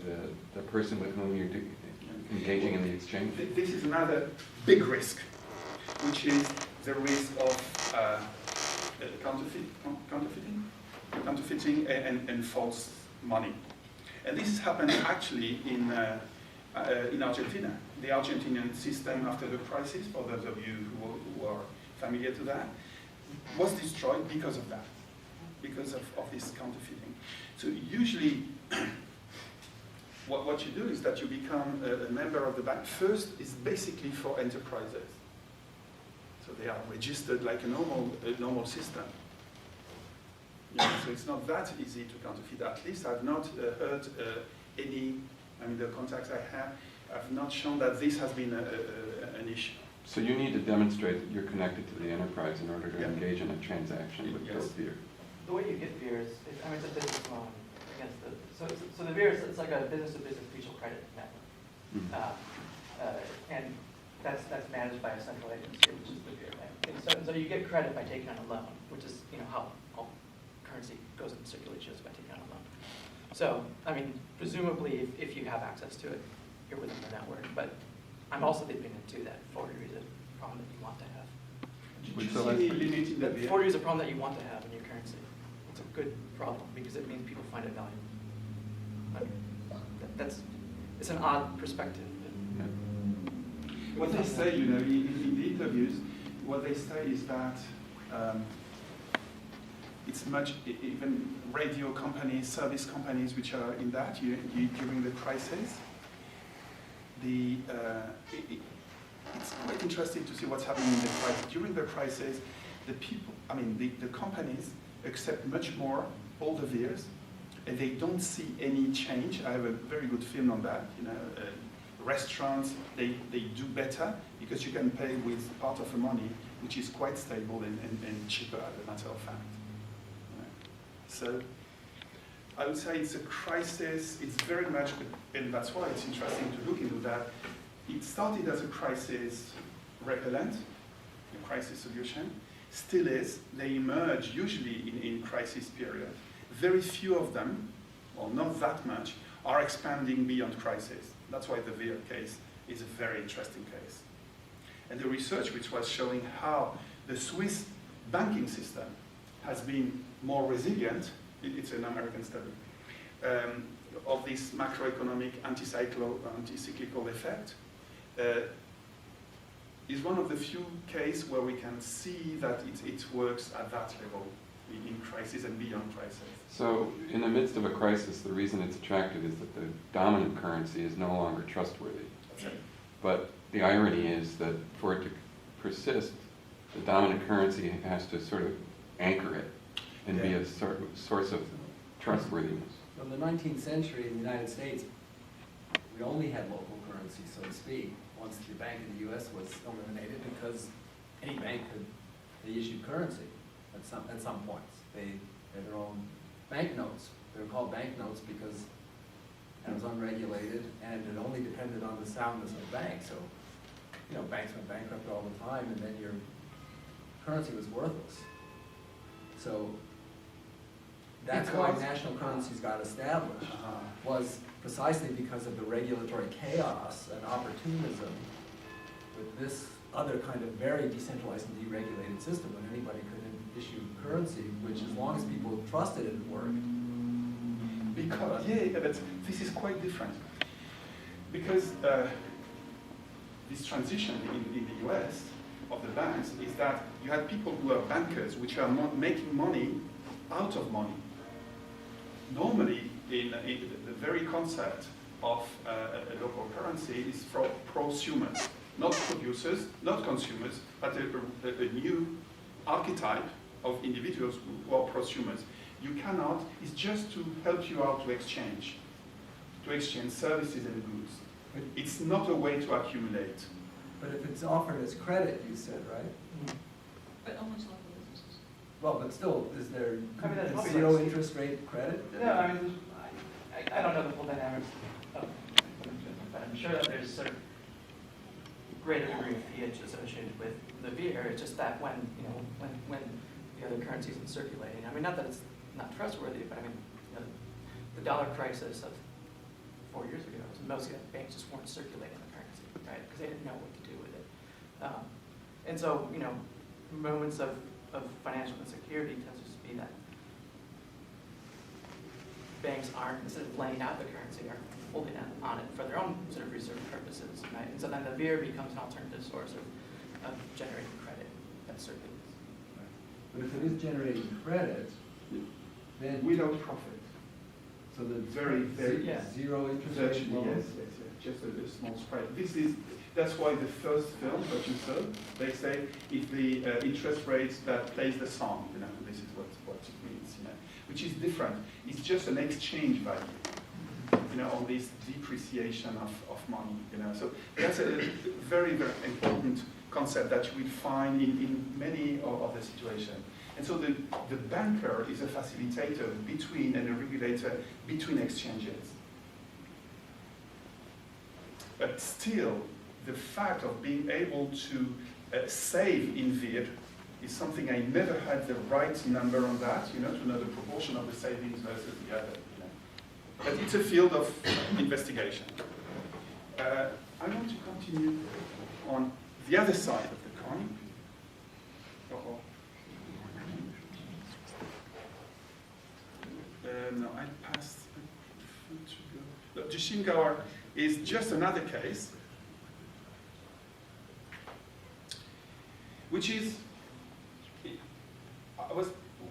person with whom you're engaging in the exchange? This is another big risk, which is the risk of counterfeiting and false money. And this happened actually in Argentina. The Argentinian system after the crisis, for those of you who are familiar to that, was destroyed because of that, because of this counterfeiting. So usually, what you do is that you become a member of the bank. First, it's basically for enterprises. So they are registered like a normal system. So it's not that easy to counterfeit. At least I've not heard any, the contacts I have not shown that this has been an issue. So you need to demonstrate that you're connected to the enterprise in order to engage in a transaction with those VIR. The way you get VIR is, it's a business loan against so the VIR it's like a business-to-business mutual credit network, and that's managed by a central agency, which is the VIR bank. And so you get credit by taking on a loan, which is how all currency goes into circulation, is by taking on a loan. So presumably, if you have access to it, you're within the network, but I'm also dipping into that forgery is a problem that you want to have. Forgery is a problem that you want to have in your currency. It's a good problem because it means people find it valuable. It's an odd perspective. What they say, in the interviews, what they say is that it's much, even radio companies, service companies which are in that during the crisis, it's quite interesting to see what's happening in the crisis. During the crisis, the people, the companies accept much more all the VIRs, and they don't see any change. I have a very good film on that. Restaurants, they do better because you can pay with part of the money, which is quite stable and cheaper, as a matter of fact. So I would say it's a crisis. It's very much, and that's why it's interesting to look into that. It started as a crisis repellent, a crisis solution, still is. They emerge usually in crisis period. Very few of them, or not that much, are expanding beyond crisis. That's why the VIR case is a very interesting case. And the research which was showing how the Swiss banking system has been more resilient, it's an American study, of this macroeconomic anti-cyclical effect, is one of the few cases where we can see that it works at that level in crisis and beyond crisis. So in the midst of a crisis, the reason it's attractive is that the dominant currency is no longer trustworthy. Okay. But the irony is that for it to persist, the dominant currency has to sort of anchor it and be a source of trustworthiness. From the 19th century in the United States, we only had local currency, so to speak, once the Bank of the U.S. was eliminated, because any bank they issued currency at some points. They had their own banknotes. They were called banknotes because it was unregulated and it only depended on the soundness of the bank. So, you know, banks went bankrupt all the time, and then your currency was worthless. So that's why national currencies got established, was precisely because of the regulatory chaos and opportunism with this other kind of very decentralized and deregulated system when anybody could issue currency, which as long as people trusted it worked. Because, but this is quite different. Because this transition in the US of the banks is that you had people who are bankers which are making money out of money. Normally, in the very concept of a local currency is for prosumers, not producers, not consumers, but a new archetype of individuals who are prosumers. You cannot, it's just to help you out to exchange services and goods. It's not a way to accumulate. But if it's offered as credit, you said, right? But almost local businesses. Well, but still, is there that's zero interest rate credit? No, I mean, I don't know the full dynamics of it, but I'm sure that there's sort of greater degree of pH associated with the beer. It's just that when the other currency isn't circulating. I mean, not that it's not trustworthy, but I mean, the dollar crisis of 4 years ago was mostly that banks just weren't circulating the currency, right? Because they didn't know what to do with it. And so, moments of financial insecurity tends to be that banks aren't, instead of laying out the currency, are holding on it for their own sort of reserve purposes, right? And so then the beer becomes an alternative source of generating credit that circulates. But if it is generating credit, then without profit. So the Very zero interest virtually, rate loans? yes, just a small spread. That's why the first film that you saw, they say if the interest rates that plays the song, this is what it means, which is different. It's just an exchange value, on this depreciation of money, So that's a very, very important concept that you will find in many of the situations. And so the banker is a facilitator between and a regulator between exchanges. But still, the fact of being able to save in VIR is something I never had the right number on that, to know the proportion of the savings versus the other. But it's a field of investigation. I want to continue on the other side of the coin. No, I passed. The Shingauer is just another case, which is,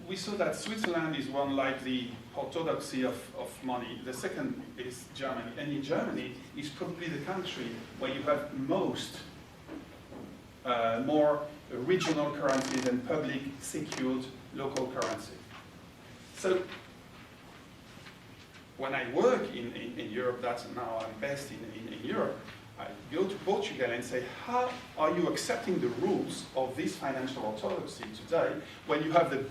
we saw that Switzerland is one like the orthodoxy of money. The second is Germany. And in Germany, is probably the country where you have more regional currencies and public secured local currency. So when I work in Europe, that's now I'm based in Europe, I go to Portugal and say, how are you accepting the rules of this financial orthodoxy today when you have the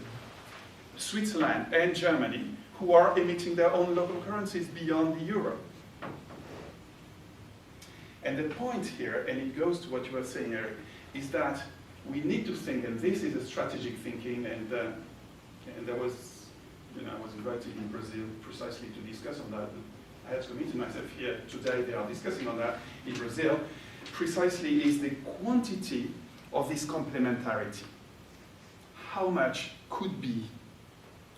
Switzerland and Germany who are emitting their own local currencies beyond the euro? And the point here, and it goes to what you were saying, Eric, is that we need to think, and this is a strategic thinking, and there was, I was invited in Brazil precisely to discuss on that. I had to meet myself here today. They are discussing on that in Brazil. precisely is the quantity of this complementarity. How much could be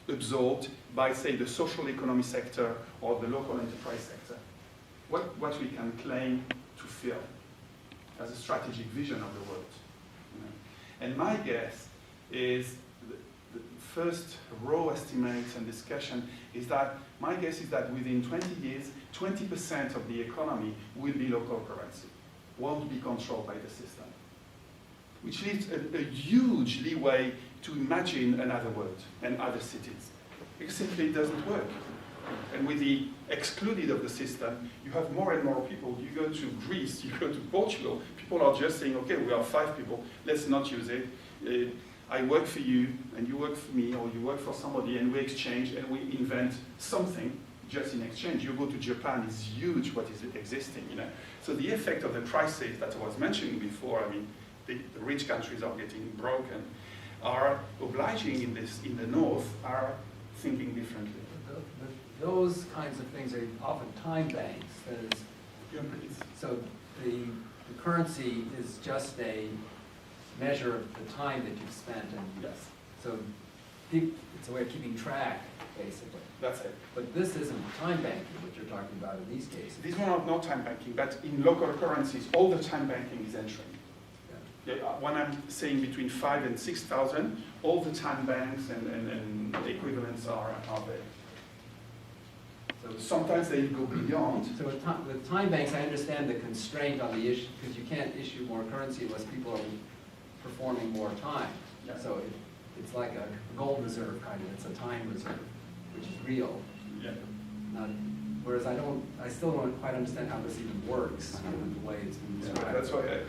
absorbed by, say, the social economy sector or the local enterprise sector? What we can claim to fill as a strategic vision of the world. And my guess is, the first raw estimates and discussion is that, my guess is that within 20 years, 20% of the economy will be local currency, won't be controlled by the system. Which leaves a huge leeway to imagine another world and other cities. It simply doesn't work. And with the excluded of the system, you have more and more people. You go to Greece, you go to Portugal, people are just saying, okay, we are 5 people, let's not use it. I work for you, and you work for me, or you work for somebody, and we exchange, and we invent something just in exchange. You go to Japan, it's huge what is existing, So the effect of the prices that I was mentioning before, I mean, the rich countries are getting broken, are obliging in the north, are thinking differently. Those kinds of things are often time banks. So the currency is just a measure of the time that you've spent. And yes. So it's a way of keeping track, basically. That's it. But this isn't time banking, what you're talking about in these cases. These one are not time banking, but in local currencies, all the time banking is entering. Yeah, when I'm saying between 5,000 and 6,000, all the time banks and the equivalents are there. So sometimes they go beyond. So with time banks, I understand the constraint on the issue, because you can't issue more currency unless people are performing more time. Yeah. So it's like a gold reserve kind of, it's a time reserve, which is real. Yeah. Whereas I still don't quite understand how this even works, the way it's been described. That's why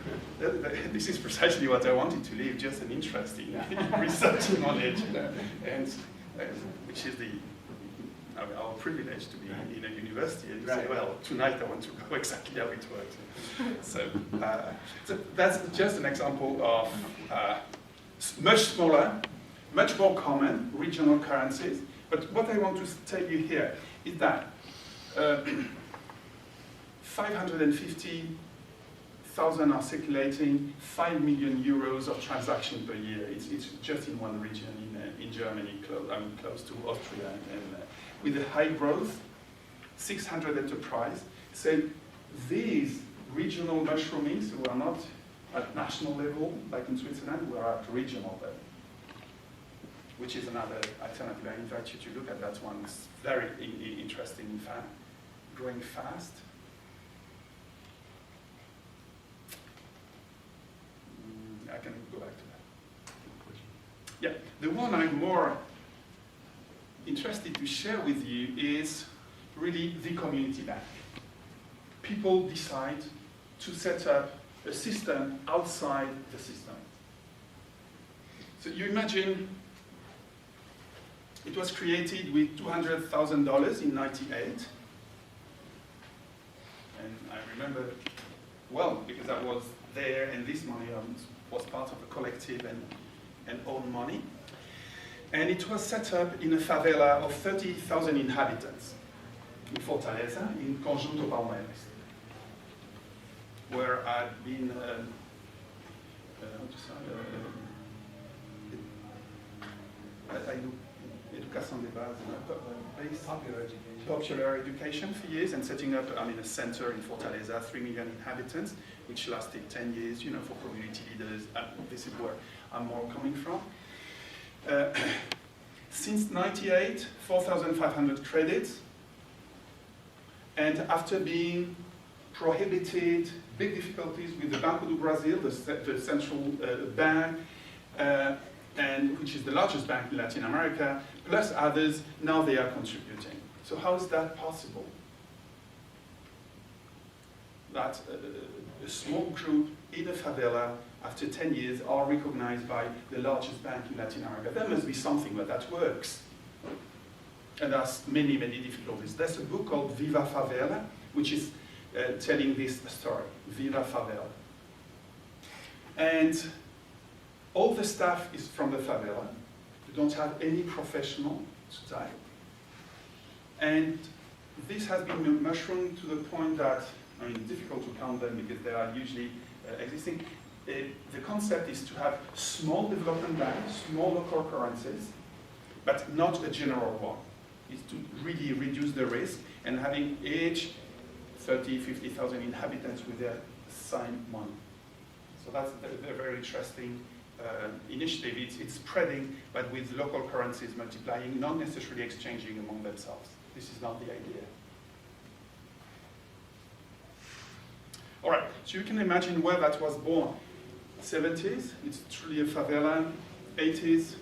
this is precisely what I wanted to leave, just an interest in researching on it, and which is our privilege to be in a university and say, well, tonight I want to know exactly how it works. So that's just an example of much smaller, much more common regional currencies. But what I want to tell you here is that 550,000 are circulating, 5 million euros of transaction per year. It's just in one region in Germany, close to Austria, and with a high growth, 600 enterprise. So these regional mushroomings, who are not at national level, like in Switzerland, we are at regional level, which is another alternative. I invite you to look at that one. It's very interesting, in fact, growing fast. I can go back to that. Yeah, the one I'm more interested to share with you is really the community bank. People decide to set up a system outside the system. So you imagine it was created with $200,000 in '98. And I remember well, because I was there, and this money was part of a collective and own money. And it was set up in a favela of 30,000 inhabitants in Fortaleza, in Conjunto Palmeiras, where I'd been educação de base, popular education for years, and setting up a center in Fortaleza, 3 million inhabitants, which lasted 10 years, for community leaders. This is where I'm more coming from. Since '98, 4,500 credits, and after being prohibited, big difficulties with the Banco do Brasil, the central bank, and which is the largest bank in Latin America, plus others, now they are contributing. So how is that possible? That a small group in a favela, after 10 years, are recognized by the largest bank in Latin America. There must be something that works. And there's many, many difficulties. There's a book called Viva Favela, which is telling this story, Viva Favela. And all the staff is from the favela. You don't have any professional today. And this has been mushroomed to the point that I mean, difficult to count them because they are usually existing. The concept is to have small development banks, small local currencies, but not a general one. It's to really reduce the risk and having each 30, 50,000 inhabitants with their same money. So that's a very interesting initiative. It's spreading, but with local currencies multiplying, not necessarily exchanging among themselves. This is not the idea. All right, so you can imagine where that was born. 70s, it's truly a favela. 80s,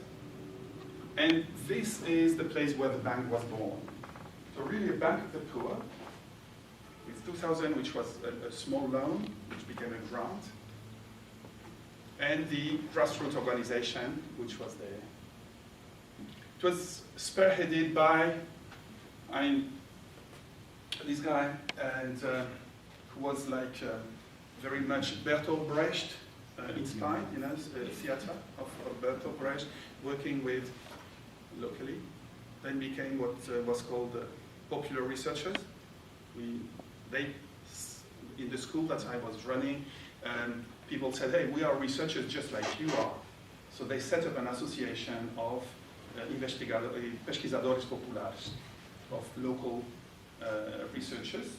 and this is the place where the bank was born. So really a bank of the poor, with 2000, which was a small loan, which became a grant, and the grassroots organization, which was there. It was spearheaded by this guy, and who was like very much Bertolt Brecht inspired, theater of Bertolt Brecht, working with locally, then became what was called popular researchers. In the school that I was running, people said, hey, we are researchers just like you are. So they set up an association of pesquisadores populares, of local researchers,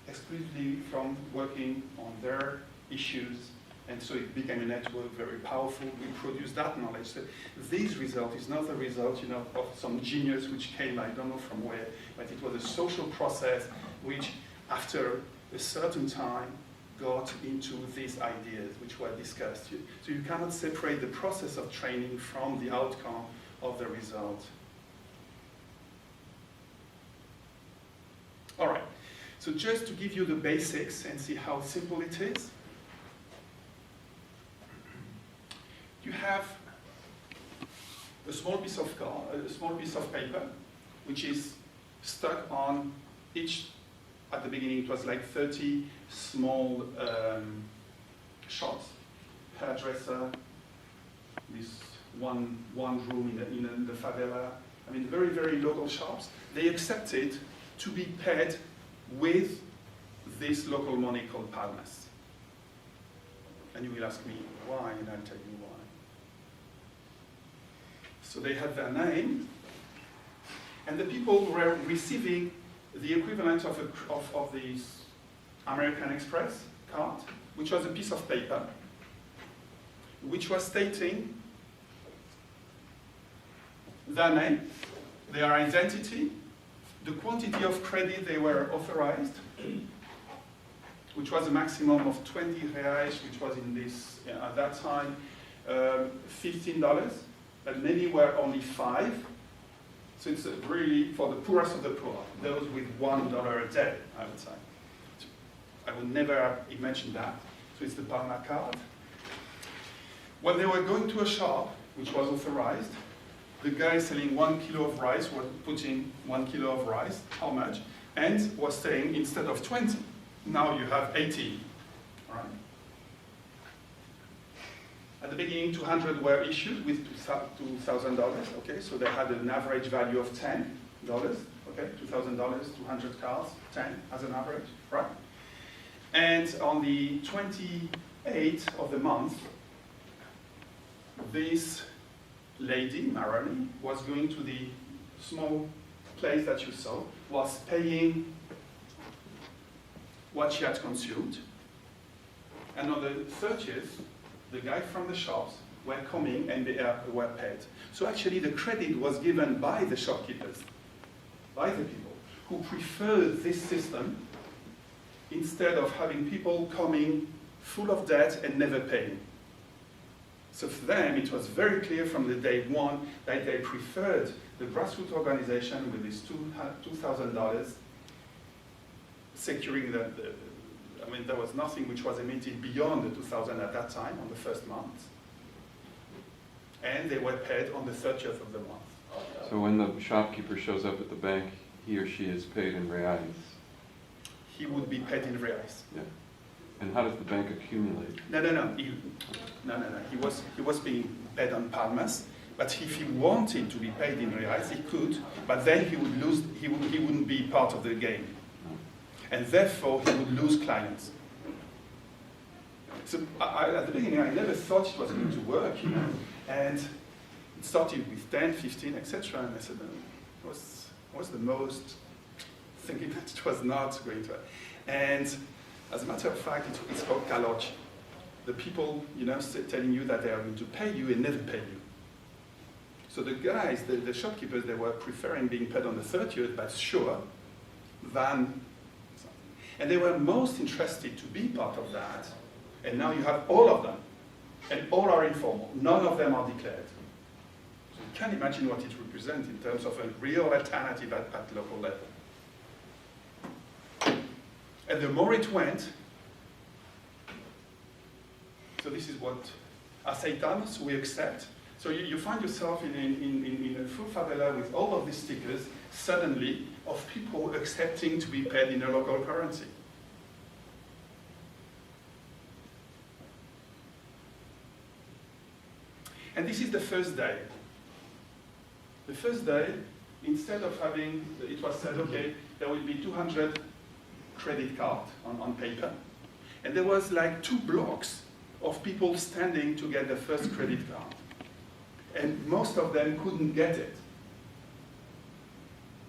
exclusively from working on their issues. And so it became a network, very powerful. We produced that knowledge. So this result is not the result, of some genius which came, I don't know from where, but it was a social process which, after a certain time, got into these ideas which were discussed. So you cannot separate the process of training from the outcome of the result. All right. So just to give you the basics and see how simple it is. You have a small piece of paper, which is stuck on each. At the beginning, it was like 30 small shops, hairdresser, this one room in the favela. I mean, very, very local shops. They accepted to be paid with this local money called palmas. And you will ask me why, and I'll tell you why. So they had their name, and the people were receiving the equivalent of this American Express card, which was a piece of paper, which was stating their name, their identity, the quantity of credit they were authorized, which was a maximum of 20 reais, which was in this, at that time, $15, but many were only 5. So it's really for the poorest of the poor, those with $1 a day, I would say. I would never have imagined that. So it's the Palma card. When they were going to a shop, which was authorized, the guy selling 1 kilo of rice was putting 1 kilo of rice, how much? And was saying, instead of 20, now you have 18, all right? At the beginning, 200 were issued with $2,000, okay? So they had an average value of $10, okay? $2,000, 200 cards, 10 as an average, right? And on the 28th of the month, this lady, Marani, was going to the small place that you saw, was paying what she had consumed. And on the 30th, the guy from the shops were coming and they were paid. So actually the credit was given by the shopkeepers, by the people who preferred this system instead of having people coming full of debt and never paying. So for them, it was very clear from the day one that they preferred the grassroots organization with this $2,000 securing I mean, there was nothing which was emitted beyond the 2,000 at that time on the first month. And they were paid on the 30th of the month. So when the shopkeeper shows up at the bank, he or she is paid in reais? He would be paid in reais. Yeah. And how does the bank accumulate? No. He was being paid on palmas, but if he wanted to be paid in reais, he could, but then he would lose, he wouldn't be part of the game. and therefore he would lose clients. So at the beginning, I never thought it was going to work, and it started with 10, 15, etc. And I said, I was the most thinking that it was not going to work. And as a matter of fact, it's called kaloch. The people, telling you that they are going to pay you and never pay you. So the guys, the shopkeepers, they were preferring being paid on the 30th, that's sure, than, and they were most interested to be part of that. And now you have all of them, and all are informal. None of them are declared. So you can imagine what it represents in terms of a real alternative at local level. And the more it went, so this is what aceitamos we accept. So you find yourself in a full favela with all of these stickers, suddenly, of people accepting to be paid in a local currency. And this is the first day. The first day, instead of having, it was said, okay, there will be 200 credit cards on paper. And there was like 2 blocks of people standing to get the first credit card. And most of them couldn't get it.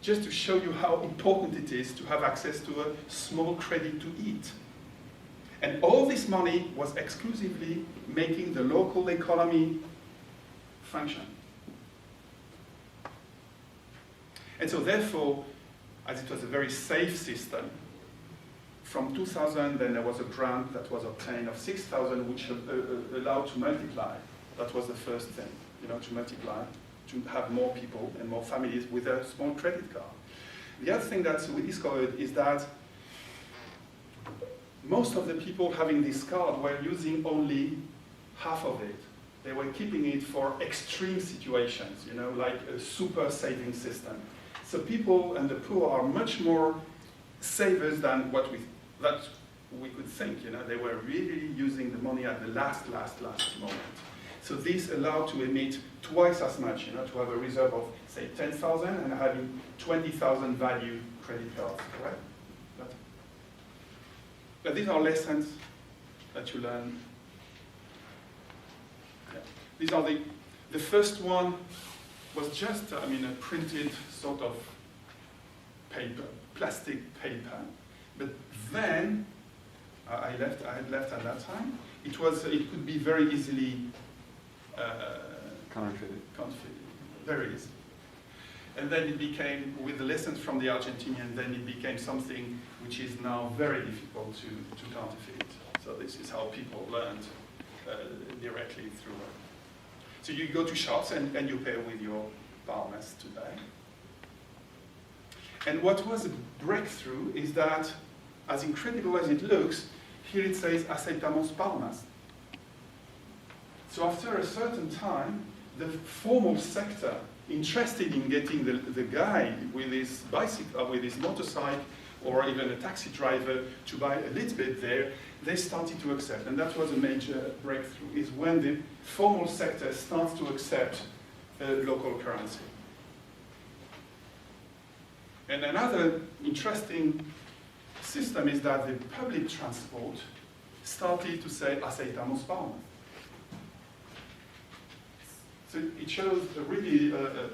Just to show you how important it is to have access to a small credit to eat. And all this money was exclusively making the local economy function. And so therefore, as it was a very safe system, from 2000, then there was a grant that was obtained of 6,000, which allowed to multiply. That was the first thing, to multiply, to have more people and more families with a small credit card. The other thing that we discovered is that most of the people having this card were using only half of it. They were keeping it for extreme situations, like a super saving system. So people and the poor are much more savers than what we could think. They were really using the money at the last moment. So this allowed to emit twice as much, to have a reserve of, say, 10,000 and having 20,000 value credit cards, correct? But these are lessons that you learn. Yeah. These are the first one was just, a printed sort of paper, plastic paper. But then, I had left at that time. It could be very easily counterfeited, very easy. And then it became, with the lessons from the Argentinian, then it became something which is now very difficult to counterfeit. So this is how people learned directly through it. So you go to shops and you pay with your palmas today. And what was a breakthrough is that, as incredible as it looks, here it says aceitamos palmas. So after a certain time, the formal sector, interested in getting the guy with his bicycle, with his motorcycle, or even a taxi driver to buy a little bit there, they started to accept. And that was a major breakthrough, is when the formal sector starts to accept local currency. And another interesting system is that the public transport started to say aceitamos palmas. So it shows a really, a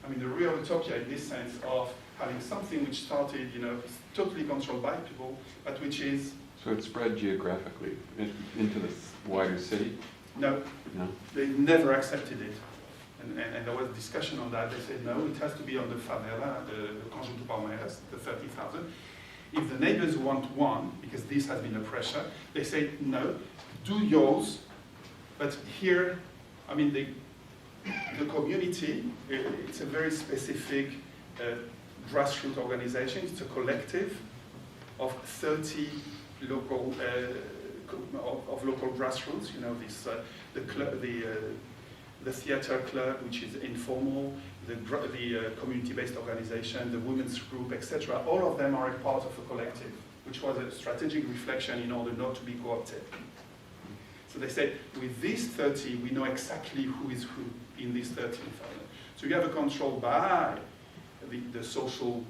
real utopia in this sense of having something which started, totally controlled by people, but which is... So it spread geographically into the wider city? No. They never accepted it. And there was discussion on that. They said, no, it has to be on the favela, the Conjunto Palmeiras, the 30,000. If the neighbors want one, because this has been a pressure, they say, no, do yours, but here, the community, it's a very specific grassroots organization. It's a collective of 30 local local grassroots. The theater club, which is informal, the community-based organization, the women's group, etc. All of them are a part of a collective, which was a strategic reflection in order not to be co-opted. So they said, with these 30, we know exactly who is who in these 30. So you have a control by the social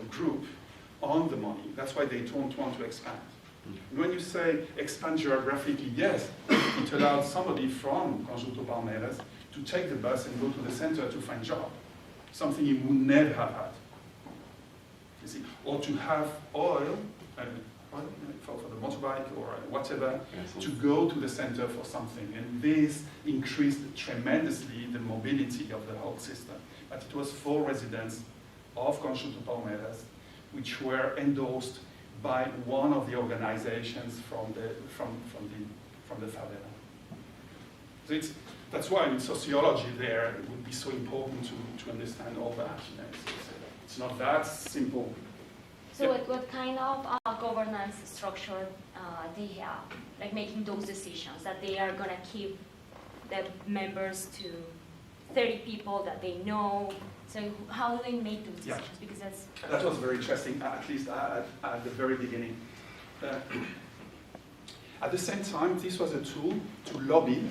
group on the money. That's why they don't want to expand. And when you say expand geographically, yes, it allows somebody from Conjunto Palmeiras to take the bus and go to the center to find a job, something he would never have had. You see, or to have oil for the motorbike or whatever, to go to the center for something. And this increased tremendously the mobility of the whole system. But it was for residents of Conjunto Palmeiras, which were endorsed by one of the organizations from the favela. So that's why in sociology there it would be so important to understand all that. You know, it's not that simple. So what kind of governance structure they have, like making those decisions, that they are going to keep the members to 30 people that they know? So how do they make those decisions? Yeah. Because that was very interesting, at least at the very beginning. At the same time, this was a tool to lobby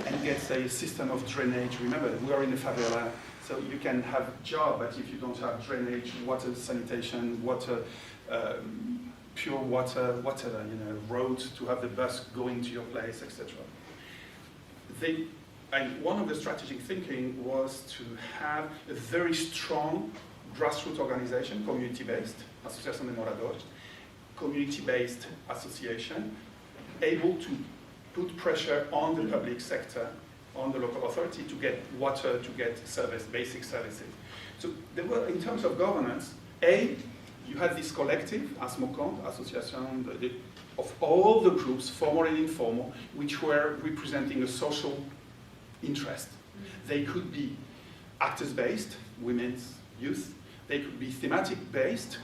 and get a system of drainage. Remember, we are in the favela, so you can have a job, but if you don't have drainage, water sanitation, water, pure water, whatever, roads to have the bus going to your place, etc. And one of the strategic thinking was to have a very strong grassroots organization, community-based, Asociación de Moradores, community-based association, able to put pressure on the public sector, on the local authority to get water, to get service, basic services. So there were, in terms of governance, you had this collective, ASMOCON, Association of all the groups, formal and informal, which were representing a social interest. They could be actors-based, women's, youth. They could be thematic-based,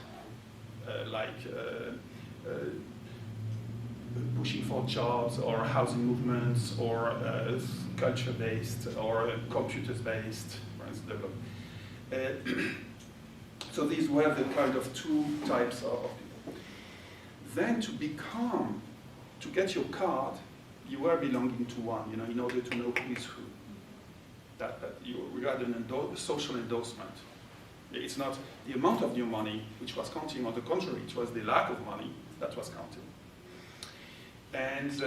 pushing for jobs or housing movements, or culture-based or computers-based, for instance. So these were the kind of two types of people. Then to get your card, you were belonging to one, in order to know who is who. That you had a social endorsement. It's not the amount of new money which was counting, on the contrary, it was the lack of money that was counting. And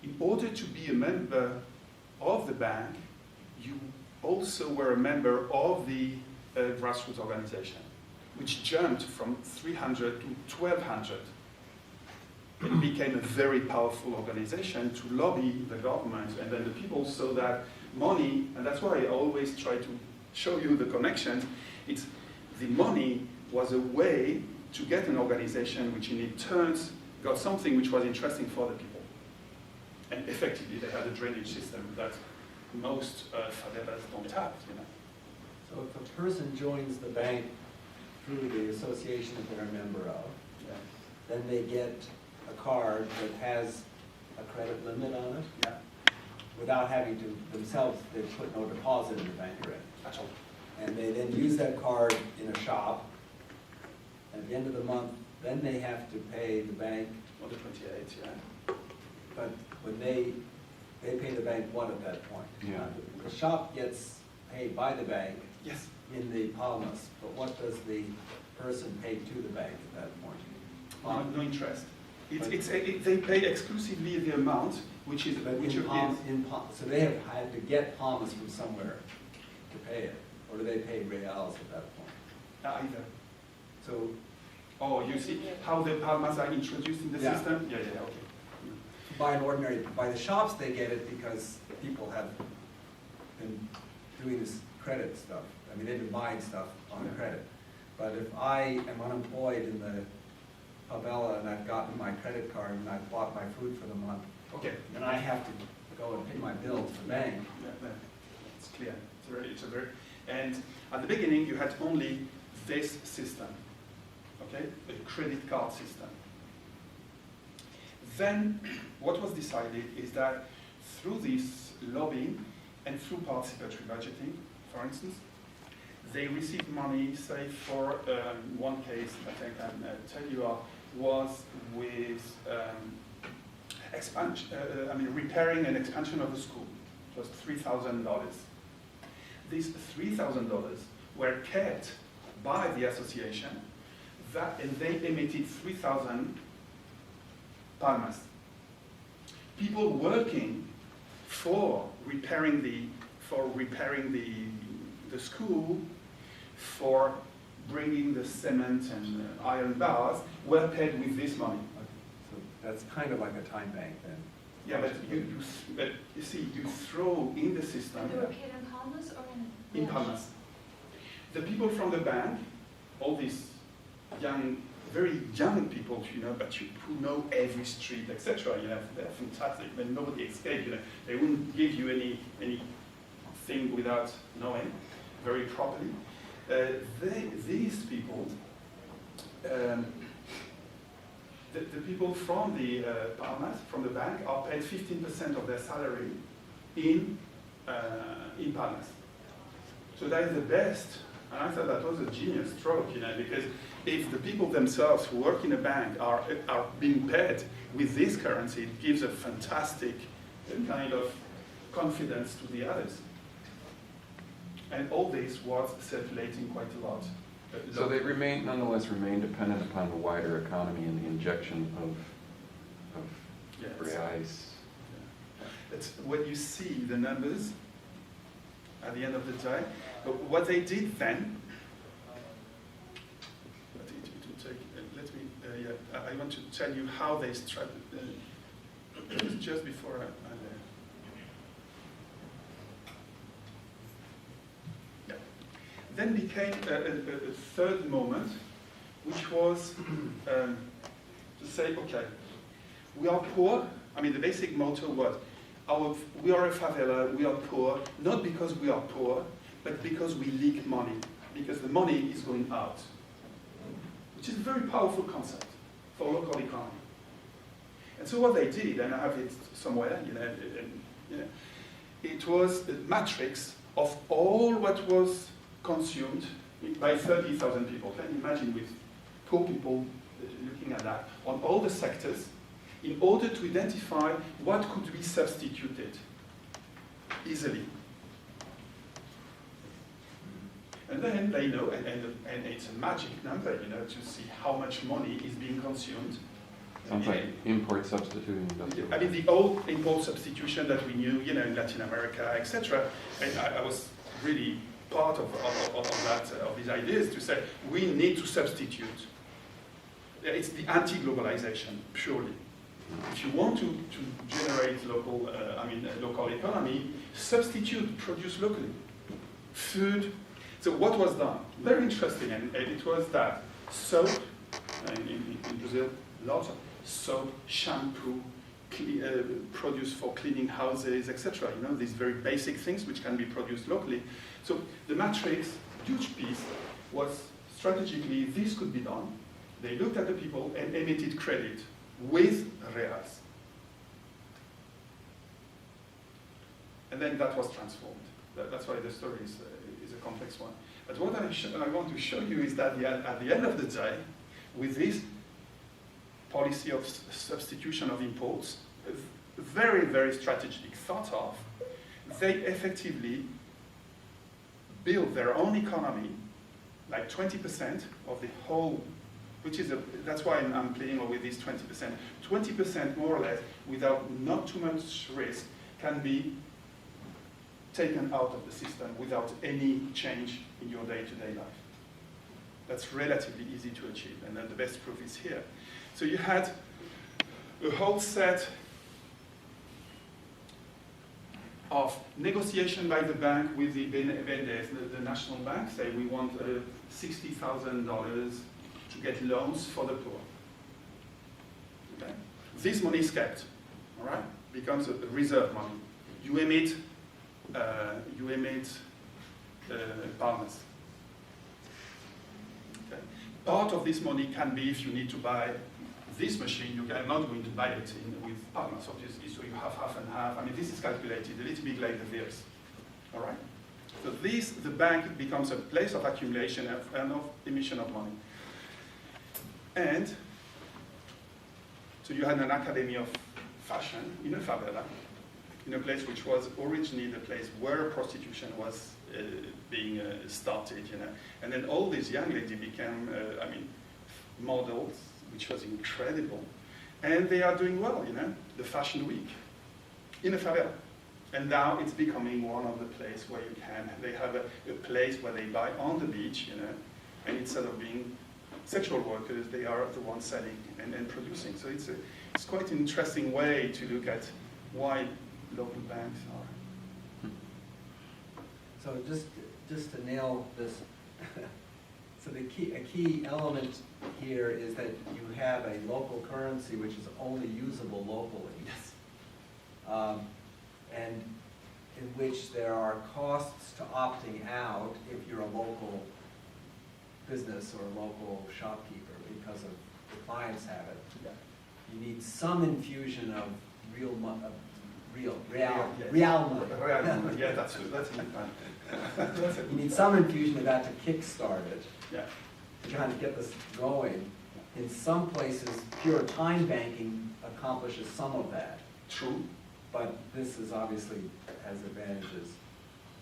in order to be a member of the bank, you also were a member of the grassroots organization, which jumped from 300 to 1,200. It became a very powerful organization to lobby the government, and then the people saw that money, and that's why I always try to show you the connections. It's the money was a way to get an organization which in turns got something which was interesting for the people. And effectively, they had a drainage system that most favelas don't have. So if a person joins the bank through the association that they're a member of, then they get a card that has a credit limit on it, without having to themselves, they put no deposit in the bank. That's all. And they then use that card in a shop, and at the end of the month, then they have to pay the bank. On the 28th, But when they pay the bank what at that point? Yeah. The shop gets paid by the bank. Yes. In the Palmas, but what does the person pay to the bank at that point? No interest. They pay exclusively the amount, which is so they have had to get Palmas from somewhere to pay it, or do they pay reals at that point? Either. So. Oh, you see how the Palmas are introduced in the system? Yeah, okay. By the shops they get it because people have been doing this credit stuff. I mean, they've been buying stuff on credit. But if I am unemployed in the favela and I've gotten my credit card and I've bought my food for the month, then I have to go and pay my bill to the bank. Yeah, it's clear. And at the beginning, you had only this system, a credit card system. Then, what was decided is that through this lobbying and through participatory budgeting, for instance, they received money, say, for one case, I think I can tell you was with repairing an expansion of a school. It was $3,000. These $3,000 were kept by the association. and they emitted 3,000 palmas. People working for repairing the school, for bringing the cement and iron bars, were paid with this money. So that's kind of like a time bank then. Yeah, but you see, you throw in the system. They were paid in palmas or in palmas. The people from the bank, all these young, very young people, but who know every street, etc. They're fantastic. But nobody escaped. They wouldn't give you anything without knowing very properly. These people, the people from the palmas, from the bank, are paid 15% of their salary in palmas. So that is the best. And I thought that was a genius stroke, because if the people themselves who work in a bank are being paid with this currency, it gives a fantastic kind of confidence to the others. And all this was circulating quite a lot. So they nonetheless remain dependent upon the wider economy and the injection of reais. It's when you see the numbers at the end of the day. But what they did then, I want to tell you how they started. Just before Then became a third moment, which was to say, okay, we are poor. I mean, the basic motto was, we are a favela, we are poor, not because we are poor, but because we leak money, because the money is going out, which is a very powerful concept for local economy. And so what they did, and I have it somewhere, it was a matrix of all what was consumed by 30,000 people. Can you imagine with poor people looking at that, on all the sectors, in order to identify what could be substituted easily. And then they know, and it's a magic number, to see how much money is being consumed. Sounds like import substituting. I mean, the old import substitution that we knew, in Latin America, etc. And I was really part of these ideas to say we need to substitute. It's the anti-globalization purely. If you want to generate local economy, substitute, produce locally. Food. So what was done? Very interesting, and it was that soap, in Brazil, lots of soap, shampoo, produced for cleaning houses, etc. These very basic things which can be produced locally. So the matrix, huge piece, was strategically this could be done. They looked at the people and emitted credit with reals. And then that was transformed. That's why the story is a complex one. But what I want to show you is that at the end of the day, with this policy of substitution of imports, very, very strategic thought of, they effectively build their own economy, like 20% of the whole, that's why I'm playing with this 20%. 20% more or less, without not too much risk, can be taken out of the system without any change in your day-to-day life. That's relatively easy to achieve, and then the best proof is here. So you had a whole set of negotiation by the bank with the BNDES, the national bank, say we want $60,000 to get loans for the poor. Okay? This money is kept, all right? Becomes a reserve money. You emit palmas. Okay? Part of this money can be, if you need to buy this machine, you are not going to buy it with palmas, obviously, so you have half and half. I mean, this is calculated a little bit like the theorists. All right? So the bank becomes a place of accumulation and of emission of money. And so you had an academy of fashion in a favela, in a place which was originally the place where prostitution was being started, And then all these young ladies became, models, which was incredible. And they are doing well, the Fashion Week in a favela. And now it's becoming one of the places where they have a place where they buy on the beach, and instead of being sexual workers, they are the ones selling and producing. So it's quite an interesting way to look at why local banks are. So just to nail this, so a key element here is that you have a local currency which is only usable locally. Yes. And in which there are costs to opting out if you're a local business or a local shopkeeper because of the clients have it. Yeah. You need some infusion of real money. Yeah, that's a good one. You need some infusion of that to kickstart it. Yeah. To kind of get this going. In some places, pure time banking accomplishes some of that. True. But this is obviously has advantages.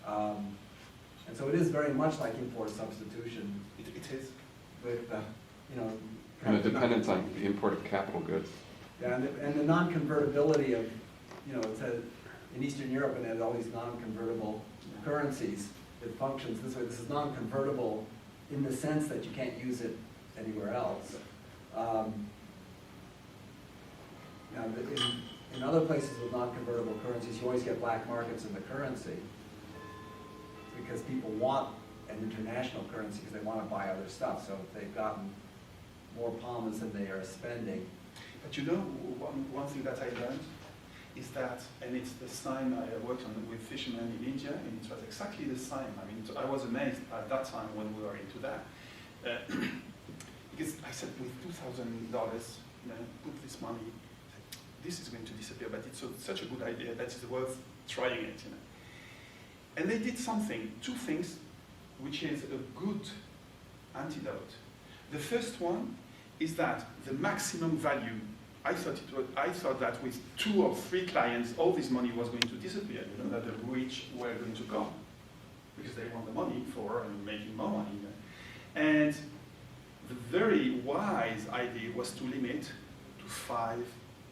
And so it is very much like import substitution. It is. With, and a dependence on the import of capital goods. Yeah, and the non-convertibility of, it says in Eastern Europe and it has all these non-convertible currencies. It functions this way. This is non-convertible in the sense that you can't use it anywhere else. Now, in other places with non-convertible currencies, you always get black markets in the currency because people want an international currency because they want to buy other stuff. So if they've gotten more palmas than they are spending. But one thing that I learned is that, and it's the same I worked on with fishermen in India, and it was exactly the same. I mean, I was amazed at that time when we were into that. Because I said, with $2,000, put this money, this is going to disappear, but it's such a good idea that it's worth trying it. And they did two things, which is a good antidote. The first one is that the maximum value, I thought that with 2 or 3 clients, all this money was going to disappear, that the rich were going to go, because they want the money for making more money. And the very wise idea was to limit to 5,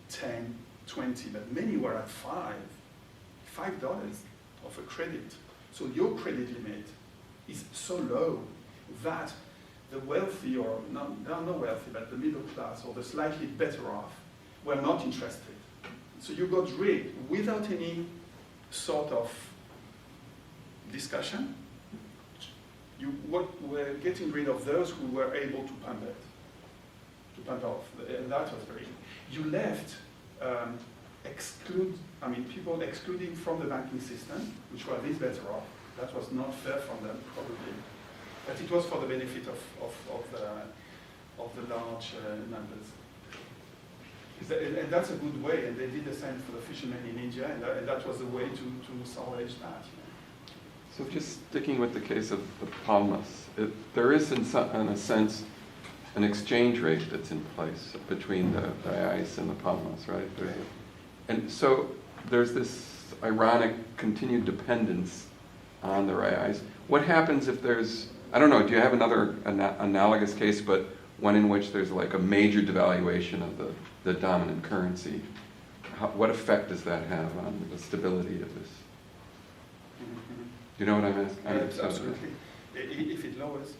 10, 20, but many were at $5 of a credit. So your credit limit is so low that the wealthy, or not wealthy, but the middle class or the slightly better off, were not interested. So you got rid, without any sort of discussion, you were getting rid of those who were able to pump off. And that was very, you left people excluding from the banking system, which were this better off. That was not fair from them, probably. But it was for the benefit of the large numbers. And that's a good way, and they did the same for the fishermen in India, and that was a way to salvage that. So just sticking with the case of the palmas, there is in a sense an exchange rate that's in place between the reais and the palmas, right? And so there's this ironic continued dependence on the reais. What happens if there's, I don't know, do you have another analogous case, but one in which there's like a major devaluation of the dominant currency? What effect does that have on the stability of this? Do you know what I'm asking? Absolutely. If it lowers.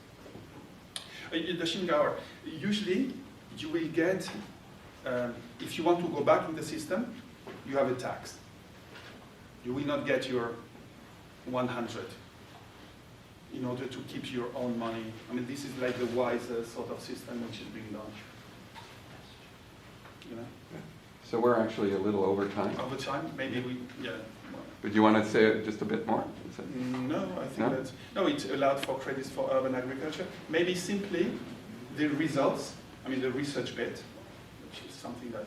The Shingauer, usually you will get, if you want to go back in the system, you have a tax. You will not get your 100 in order to keep your own money. I mean, this is like the wiser sort of system which is being done. So we're actually a little over time. Over time, maybe yeah. But do you want to say just a bit more? No, I think that it allowed for credits for urban agriculture. Maybe simply the results, the research bit, which is something that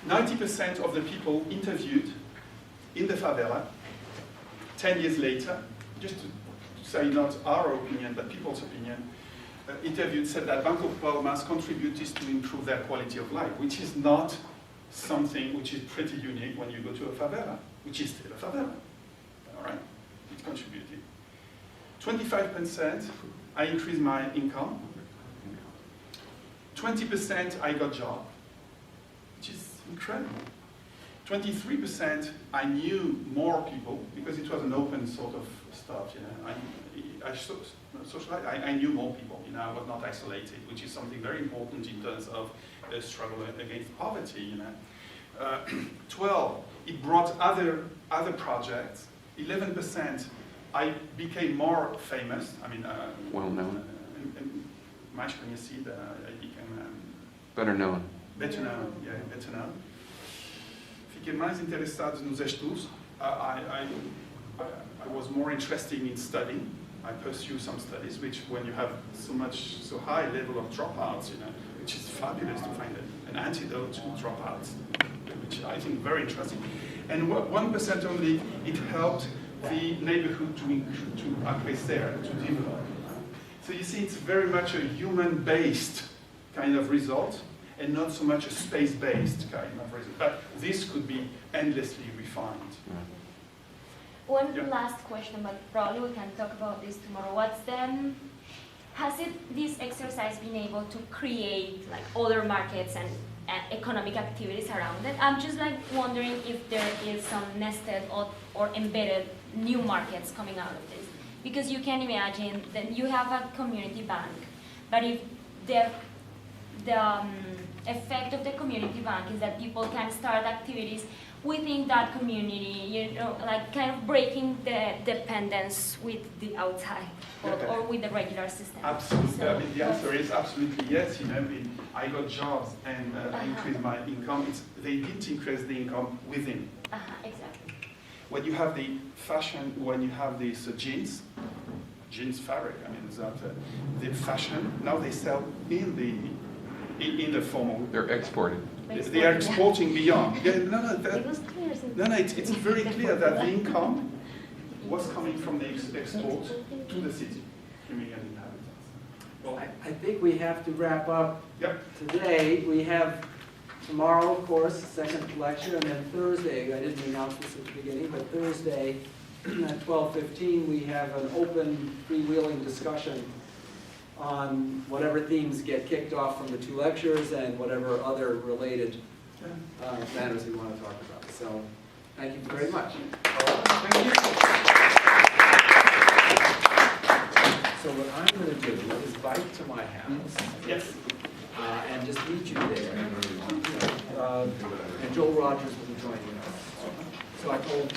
90% of the people interviewed in the favela 10 years later, just to say not our opinion, but people's opinion, interviewed said that Banco Palmas contributed to improve their quality of life, which is not something which is pretty unique when you go to a favela, which is still a favela. All right? It contributed. 25%, I increased my income. 20% I got job, which is incredible. 23% I knew more people because it was an open sort of stuff. You know, I knew more people. You know, I was not isolated, which is something very important in terms of struggle against poverty. You know, 12 it brought other projects. 11% I became more famous. I mean, well known. Mais conhecido. I became better known. Better known. Yeah, better known. Fiquei mais interessado nos estudos. I was more interested in studying. I pursued some studies, which when you have so high level of dropouts, you know, which is fabulous to find an antidote to dropouts, which I think very interesting. And 1% only, it helped the neighborhood to crescer, to develop. So you see, it's very much a human-based kind of result, and not so much a space-based kind of result. But this could be endlessly refined. One last question, but probably we can talk about this tomorrow. Has this exercise been able to create like other markets and economic activities around it? I'm just like wondering if there is some nested or embedded new markets coming out of this. Because you can imagine that you have a community bank, but if the effect of the community bank is that people can start activities within that community, you know, like kind of breaking the dependence with the outside or with the regular system. Absolutely. So, I mean, the answer is absolutely yes. You know, I mean, I got jobs and increased my income. They didn't increase the income within. Exactly. When you have the fashion, when you have these jeans fabric, I mean, that the fashion, now they sell in the formal. They're exported. They are exporting beyond. Yeah, it's very clear that the income was coming from the export to the city. Well, I think we have to wrap up today. We have tomorrow, of course, the second lecture, and then Thursday, I didn't announce this at the beginning, but Thursday at 12:15 we have an open, freewheeling discussion on whatever themes get kicked off from the two lectures and whatever other related matters we want to talk about. So, thank you very much. Thank you. So what I'm going to do is bike to my house. Yes. And just meet you there. And Joel Rogers will be joining us. So I told